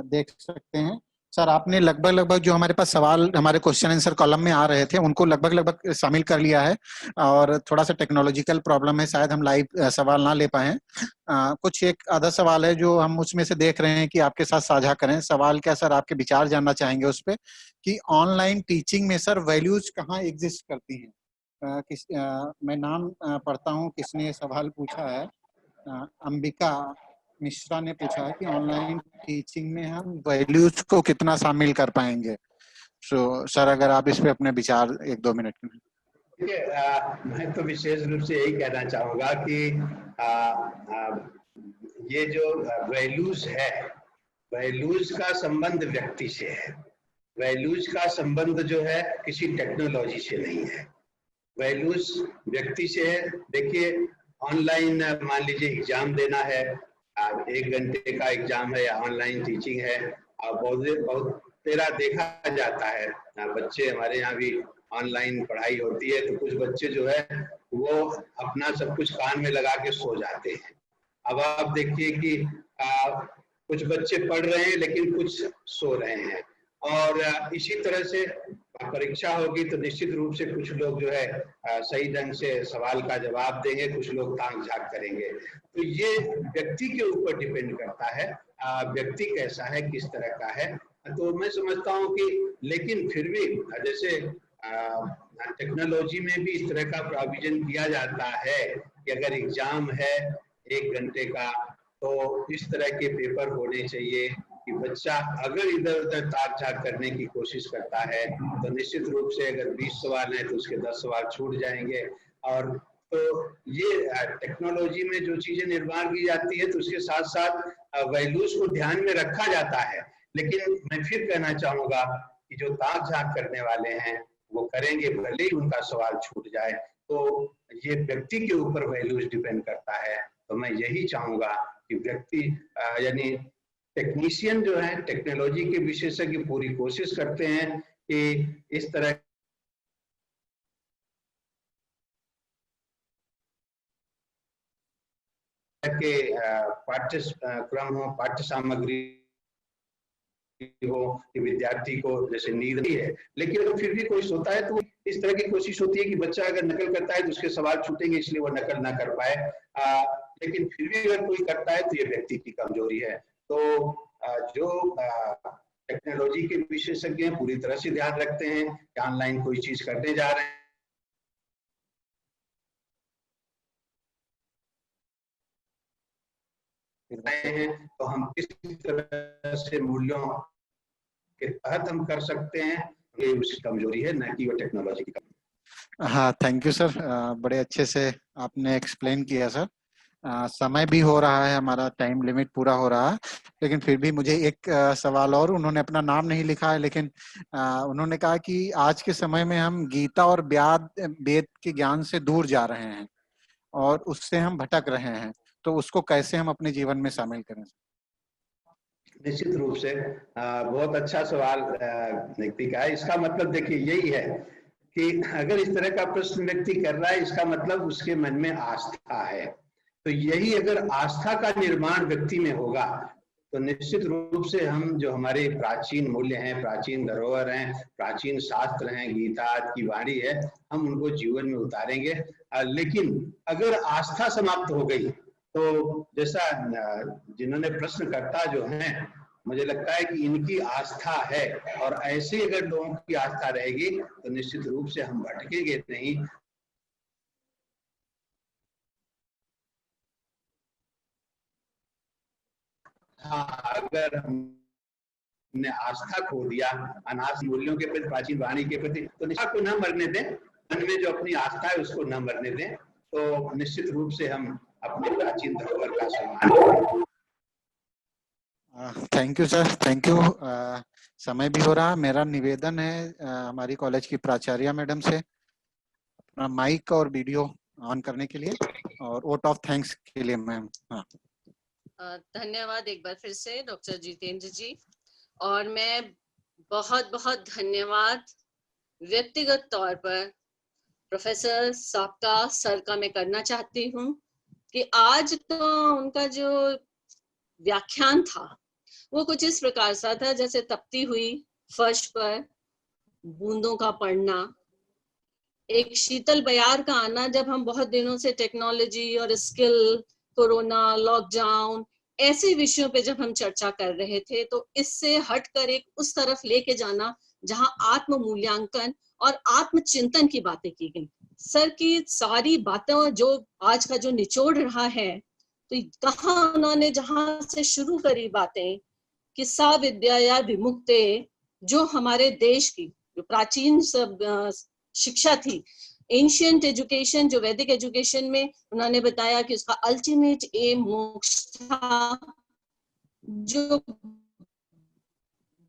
देख सकते हैं। सर आपने लगभग जो हमारे पास सवाल हमारे क्वेश्चन आंसर कॉलम में आ रहे थे उनको लगभग शामिल कर लिया है, और थोड़ा सा टेक्नोलॉजिकल प्रॉब्लम है, शायद हम लाइव सवाल ना ले पाए। कुछ एक आधा सवाल है जो हम उसमें से देख रहे हैं कि आपके साथ साझा करें। सवाल क्या सर, आपके विचार जानना चाहेंगे उस पर कि ऑनलाइन टीचिंग में सर वैल्यूज कहाँ एग्जिस्ट करती हैं। मैं नाम पढ़ता हूँ किसने सवाल पूछा है। अंबिका मिश्रा ने पूछा है कि ऑनलाइन टीचिंग में हम वैल्यूज को कितना शामिल कर पाएंगे। सर अगर आप इस पे अपने विचार 1-2 मिनट में। मैं तो विशेष रूप से यही कहना चाहूंगा कि ये जो वैल्यूज है, वैल्यूज का संबंध व्यक्ति से है। वैल्यूज का संबंध जो है किसी टेक्नोलॉजी से नहीं है, वैल्यूज व्यक्ति से है। देखिए ऑनलाइन मान लीजिए एग्जाम देना है, 1 घंटे का एग्जाम है या ऑनलाइन टीचिंग है, बहुत तेरा देखा जाता है। बच्चे हमारे यहाँ भी ऑनलाइन पढ़ाई होती है, तो कुछ बच्चे जो है वो अपना सब कुछ कान में लगा के सो जाते हैं। अब आप देखिए कि कुछ बच्चे पढ़ रहे हैं लेकिन कुछ सो रहे हैं, और इसी तरह से परीक्षा होगी तो निश्चित रूप से कुछ लोग जो है सही ढंग से सवाल का जवाब देंगे, कुछ लोग ताक झाक करेंगे। तो ये व्यक्ति के ऊपर डिपेंड करता है, व्यक्ति कैसा है, किस तरह का है। तो मैं समझता हूँ कि लेकिन फिर भी जैसे टेक्नोलॉजी में भी इस तरह का प्रोविजन किया जाता है कि अगर एग्जाम है 1 घंटे का, तो इस तरह के पेपर होने चाहिए कि बच्चा अगर इधर उधर ताक झाक करने की कोशिश करता है तो निश्चित रूप से अगर 20 सवाल हैं तो उसके 10 सवाल छूट जाएंगे। और तो ये टेक्नोलॉजी में जो चीजें निर्माण की जाती है तो उसके साथ साथ वैल्यूज को ध्यान में रखा जाता है। लेकिन मैं फिर कहना चाहूंगा कि जो ताक झाक करने वाले हैं वो करेंगे, भले ही उनका सवाल छूट जाए। तो ये व्यक्ति के ऊपर वैल्यूज डिपेंड करता है। तो मैं यही चाहूंगा कि व्यक्ति यानी टेक्नीशियन जो है, टेक्नोलॉजी के विशेषज्ञ पूरी कोशिश करते हैं कि इस तरह के पाठ्यक्रम हो, पाठ्य सामग्री हो कि विद्यार्थी को जैसे नींद नहीं है, लेकिन अगर फिर भी कोई सोता है तो इस तरह की कोशिश होती है कि बच्चा अगर नकल करता है तो उसके सवाल छूटेंगे, इसलिए वो नकल ना कर पाए। लेकिन फिर भी अगर कोई करता है तो ये व्यक्ति की कमजोरी है। तो जो टेक्नोलॉजी के विशेषज्ञ हैं पूरी तरह से ध्यान रखते हैं कि ऑनलाइन कोई चीज करने जा रहे हैं हैं तो हम किस तरह से मूल्यों के तहत हम कर सकते हैं, ये उसकी कमजोरी है, न कि वो टेक्नोलॉजी की कमजोरी। हाँ, थैंक यू सर, बड़े अच्छे से आपने एक्सप्लेन किया सर। समय भी हो रहा है, हमारा टाइम लिमिट पूरा हो रहा है, लेकिन फिर भी मुझे एक सवाल और, उन्होंने अपना नाम नहीं लिखा है, लेकिन उन्होंने कहा कि आज के समय में हम गीता और वेद के ज्ञान से दूर जा रहे हैं और उससे हम भटक रहे हैं, तो उसको कैसे हम अपने जीवन में शामिल करें? निश्चित रूप से बहुत अच्छा सवाल व्यक्ति का है। इसका मतलब देखिए यही है कि अगर इस तरह का प्रश्न व्यक्ति कर रहा है, इसका मतलब उसके मन में आस्था है। तो यही अगर आस्था का निर्माण व्यक्ति में होगा तो निश्चित रूप से हम जो हमारे प्राचीन मूल्य हैं, प्राचीन धरोहर हैं, प्राचीन शास्त्र हैं, गीता की वाणी है, हम उनको जीवन में उतारेंगे। लेकिन अगर आस्था समाप्त हो गई तो जैसा जिन्होंने प्रश्नकर्ता जो हैं, मुझे लगता है कि इनकी आस्था है, और ऐसे अगर लोगों की आस्था रहेगी तो निश्चित रूप से हम भटकेंगे नहीं। हाँ, अगर हमने आस्था खो दिया अनाथ मूल्यों के प्रति, प्राचीन वाणी के प्रति, तो निष्ठा को न मरने दें, मन में जो अपनी आस्था है उसको न मरने दें, तो निश्चित रूप से हम अपने प्राचीन धरोहर का सम्मान। Thank you sir, thank you. समय भी हो रहा, मेरा निवेदन है हमारी कॉलेज की प्राचार्य मैडम से अपना माइक और वीडियो ऑन करने के लिए और वोट ऑफ थैंक्स के लिए मैम। हाँ, धन्यवाद एक बार फिर से डॉक्टर जितेंद्र जी, और मैं बहुत बहुत धन्यवाद व्यक्तिगत तौर पर प्रोफेसर साबका सर का मैं करना चाहती हूँ कि आज तो उनका जो व्याख्यान था वो कुछ इस प्रकार सा था जैसे तपती हुई फर्श पर बूंदों का पड़ना, एक शीतल बयार का आना जब हम बहुत दिनों से टेक्नोलॉजी और स्किल, कोरोना, लॉकडाउन ऐसे विषयों पे जब हम चर्चा कर रहे थे, तो इससे हटकर एक उस तरफ लेके जाना जहां आत्म मूल्यांकन और आत्मचिंतन की बातें की गई। सर की सारी बातें जो आज का जो निचोड़ रहा है, तो कहाँ उन्होंने जहां से शुरू करी बातें कि सा विद्या या विमुक्ते, जो हमारे देश की जो प्राचीन सब शिक्षा थी, एंशियंट एजुकेशन, जो वैदिक एजुकेशन में उन्होंने बताया कि उसका अल्टीमेट एम मोक्ष था, जो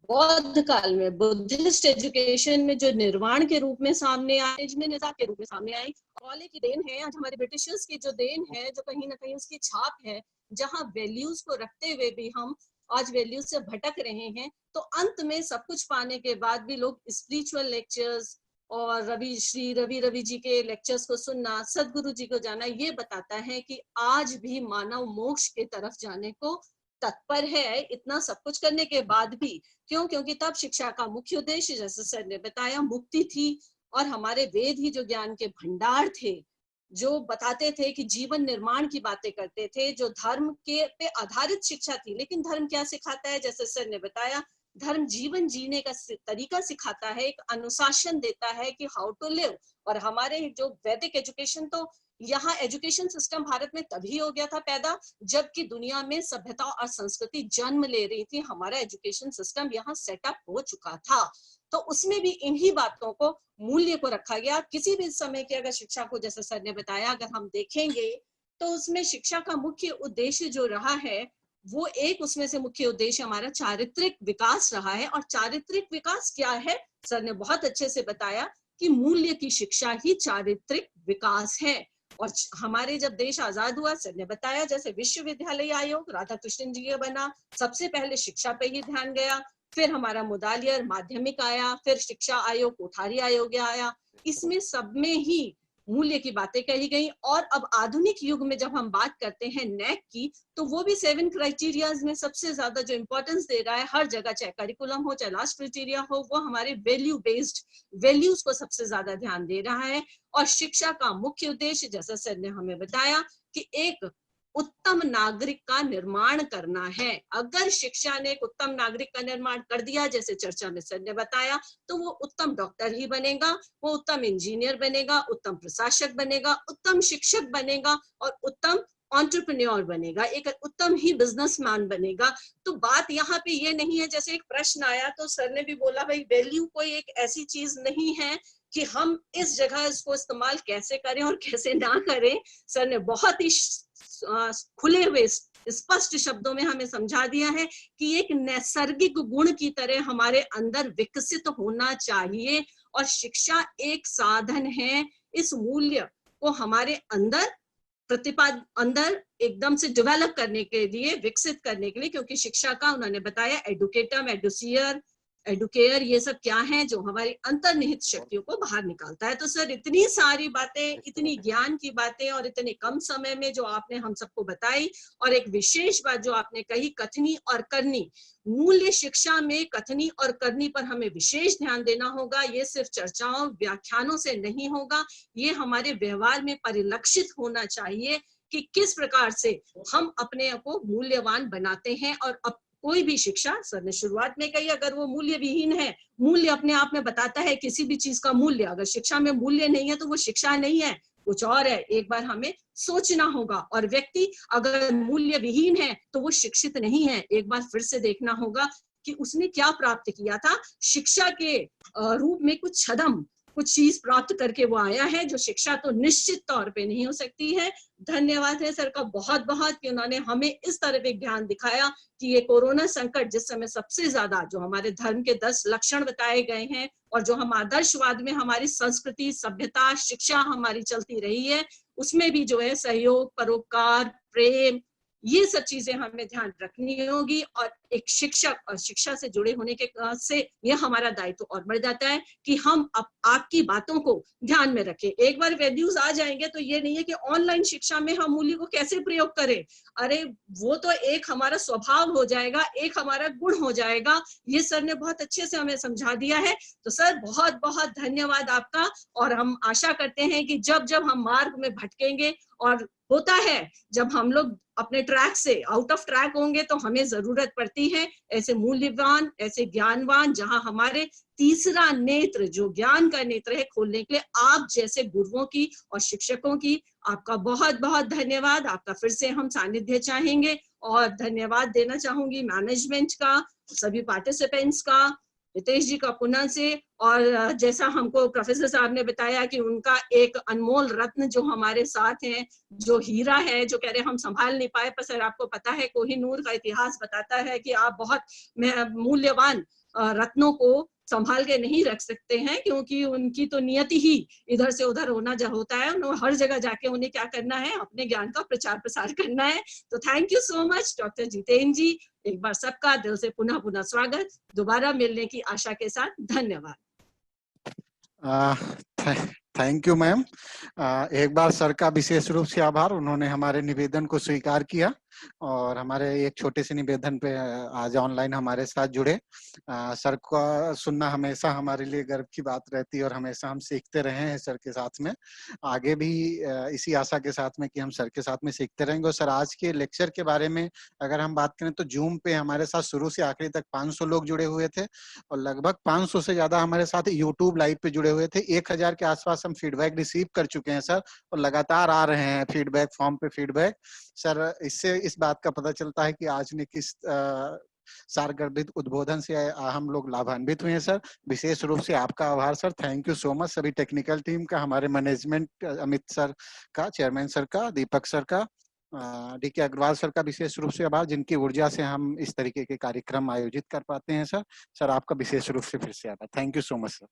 बौद्ध काल में बुद्धिस्ट एजुकेशन में जो निर्वाण के रूप में सामने आए, के रूप में सामने आई, कॉलेज की देन है, आज हमारे ब्रिटिशर्स की जो देन है, जो कहीं ना कहीं उसकी छाप है, जहां वैल्यूज को रखते हुए भी हम आज वैल्यूज से भटक रहे हैं। तो अंत में सब कुछ पाने के बाद भी लोग स्पिरिचुअल लेक्चर्स और श्री रवि जी के लेक्चर्स को सुनना, सदगुरु जी को जाना, ये बताता है कि आज भी मानव मोक्ष के तरफ जाने को तत्पर है, इतना सब कुछ करने के बाद भी। क्यों? क्योंकि तब शिक्षा का मुख्य उद्देश्य, जैसे सर ने बताया, मुक्ति थी, और हमारे वेद ही जो ज्ञान के भंडार थे, जो बताते थे कि जीवन निर्माण की बातें करते थे, जो धर्म के पे आधारित शिक्षा थी। लेकिन धर्म क्या सिखाता है? जैसे सर ने बताया, धर्म जीवन जीने का तरीका सिखाता है, एक अनुशासन देता है कि हाउ टू लिव। और हमारे जो वैदिक एजुकेशन, तो यहाँ एजुकेशन सिस्टम भारत में तभी हो गया था पैदा जबकि दुनिया में सभ्यता और संस्कृति जन्म ले रही थी, हमारा एजुकेशन सिस्टम यहाँ सेटअप हो चुका था। तो उसमें भी इन्हीं बातों को, मूल्य को रखा गया। किसी भी समय की अगर शिक्षा को, जैसे सर ने बताया, अगर हम देखेंगे तो उसमें शिक्षा का मुख्य उद्देश्य जो रहा है, वो एक उसमें से मुख्य उद्देश्य हमारा चारित्रिक विकास रहा है। और चारित्रिक विकास क्या है? सर ने बहुत अच्छे से बताया कि मूल्य की शिक्षा ही चारित्रिक विकास है। और हमारे जब देश आजाद हुआ, सर ने बताया, जैसे विश्वविद्यालय आयोग राधा कृष्णन जी का बना, सबसे पहले शिक्षा पे ही ध्यान गया, फिर हमारा मुदालियर माध्यमिक आया, फिर शिक्षा आयोग, कोठारी आयोग आया। इसमें सब में ही मूल्य की बातें कही गई। और अब आधुनिक युग में जब हम बात करते हैं नैक की, तो वो भी 7 क्राइटेरियाज में सबसे ज्यादा जो इंपॉर्टेंस दे रहा है हर जगह, चाहे करिकुलम हो, चाहे लास्ट क्राइटेरिया हो, वो हमारे वैल्यू बेस्ड, वैल्यूज को सबसे ज्यादा ध्यान दे रहा है। और शिक्षा का मुख्य उद्देश्य, जैसा सर ने हमें बताया, कि एक उत्तम नागरिक का निर्माण करना है। अगर शिक्षा ने एक उत्तम नागरिक का निर्माण कर दिया, जैसे चर्चा में सर ने बताया, तो वो उत्तम डॉक्टर ही बनेगा, वो उत्तम इंजीनियर बनेगा, उत्तम प्रशासक बनेगा, उत्तम शिक्षक बनेगा और उत्तम एंटरप्रेन्योर बनेगा, एक उत्तम ही बिजनेसमैन बनेगा। तो बात यहाँ पे ये नहीं है, जैसे एक प्रश्न आया तो सर ने भी बोला भाई वैल्यू कोई एक ऐसी चीज नहीं है कि हम इस जगह इसको इस्तेमाल कैसे करें और कैसे ना करें। सर ने बहुत ही खुले हुए स्पष्ट शब्दों में हमें समझा दिया है कि एक नैसर्गिक गुण की तरह हमारे अंदर विकसित होना चाहिए और शिक्षा एक साधन है इस मूल्य को हमारे अंदर अंदर एकदम से डेवलप करने के लिए, विकसित करने के लिए। क्योंकि शिक्षा का उन्होंने बताया एडुकेटम, एडुसियर, एडुकेयर, ये सब क्या है जो हमारी अंतर्निहित शक्तियों को बाहर निकालता है। तो सर इतनी सारी बातें, इतनी ज्ञान की बातें और इतने कम समय में जो आपने हम सबको बताई, और एक विशेष बात जो आपने कही कथनी और करनी, मूल्य शिक्षा में कथनी और करनी पर हमें विशेष ध्यान देना होगा। ये सिर्फ चर्चाओं व्याख्यानों से नहीं होगा, ये हमारे व्यवहार में परिलक्षित होना चाहिए कि किस प्रकार से हम अपने को मूल्यवान बनाते हैं। और अब कोई भी शिक्षा, सर ने शुरुआत में कही, अगर वो मूल्य विहीन है, मूल्य अपने आप में बताता है किसी भी चीज का मूल्य, अगर शिक्षा में मूल्य नहीं है तो वो शिक्षा नहीं है, कुछ और है। एक बार हमें सोचना होगा। और व्यक्ति अगर मूल्य विहीन है तो वो शिक्षित नहीं है। एक बार फिर से देखना होगा कि उसने क्या प्राप्त किया था। शिक्षा के रूप में कुछ छदम, कुछ चीज प्राप्त करके वो आया है, जो शिक्षा तो निश्चित तौर पे नहीं हो सकती है। धन्यवाद है सर का बहुत बहुत कि उन्होंने हमें इस तरह एक ज्ञान दिखाया कि ये कोरोना संकट, जिस समय सबसे ज्यादा जो हमारे धर्म के 10 लक्षण बताए गए हैं और जो हम आदर्शवाद में हमारी संस्कृति, सभ्यता, शिक्षा हमारी चलती रही है, उसमें भी जो है सहयोग, परोपकार, प्रेम, ये सब चीजें हमें ध्यान रखनी होगी। और एक शिक्षक और शिक्षा से जुड़े होने के से ये हमारा दायित्व और बढ़ जाता है कि हम आपकी बातों को ध्यान में रखें। एक बार वैल्यूज आ जाएंगे तो ये नहीं है कि ऑनलाइन शिक्षा में हम मूल्य को कैसे प्रयोग करें, अरे वो तो एक हमारा स्वभाव हो जाएगा, एक हमारा गुण हो जाएगा। ये सर ने बहुत अच्छे से हमें समझा दिया है। तो सर बहुत बहुत धन्यवाद आपका। और हम आशा करते हैं कि जब जब हम मार्ग में भटकेंगे, और होता है जब हम लोग अपने ट्रैक से आउट ऑफ ट्रैक होंगे, तो हमें जरूरत पड़ती है ऐसे मूल्यवान, ऐसे ज्ञानवान, जहां हमारे तीसरा नेत्र, जो ज्ञान का नेत्र है, खोलने के लिए आप जैसे गुरुओं की और शिक्षकों की आपका बहुत बहुत धन्यवाद। आपका फिर से हम सानिध्य चाहेंगे और धन्यवाद देना चाहूंगी मैनेजमेंट का, सभी पार्टिसिपेंट्स का, रितेश जी का पुनः से। और जैसा हमको प्रोफेसर साहब ने बताया कि उनका एक अनमोल रत्न जो हमारे साथ है, जो हीरा है, जो कह रहे हम संभाल नहीं पाए, पर सर आपको पता है कोहिनूर का इतिहास बताता है कि आप बहुत मूल्यवान रत्नों को संभाल के नहीं रख सकते हैं, क्योंकि उनकी तो नियति ही इधर से उधर होता है। उन्हें हर जगह जाके उन्हें क्या करना है, अपने ज्ञान का प्रचार प्रसार करना है। तो thank you so much doctor Jitendra ji, एक बार सबका दिल से पुनः पुनः स्वागत, दोबारा मिलने की आशा के साथ धन्यवाद। Thank you ma'am. एक बार सर का विशेष रूप से आभार, उन्होंने हमारे निवेदन को स्वीकार किया और हमारे एक छोटे से निवेदन पे आज ऑनलाइन हमारे साथ जुड़े। सर का सुनना हमेशा हमारे लिए गर्व की बात रहती है और हमेशा हम सीखते रहे हैं सर के साथ में, आगे भी इसी आशा के साथ में कि हम सर के साथ में सीखते रहेंगे। और सर आज के लेक्चर के बारे में अगर हम बात करें तो जूम पे हमारे साथ शुरू से आखिरी तक 500 लोग जुड़े हुए थे और लगभग 500 से ज्यादा हमारे साथ यूट्यूब लाइव पे जुड़े हुए थे। 1000 के आसपास हम फीडबैक रिसीव कर चुके हैं सर, और लगातार आ रहे हैं फीडबैक, फॉर्म पे फीडबैक। सर इससे इस बात का पता चलता है कि आज ने किस सारगर्भित उद्बोधन से हम लोग लाभान्वित हुए हैं सर। विशेष रूप से आपका आभार sir, thank you so much. सभी टेक्निकल टीम का, हमारे मैनेजमेंट अमित सर का, चेयरमैन सर का, दीपक सर का, डीके अग्रवाल सर का विशेष रूप से आभार, जिनकी ऊर्जा से हम इस तरीके के कार्यक्रम आयोजित कर पाते हैं सर। सर आपका विशेष रूप से फिर से आभार, thank you so much sir.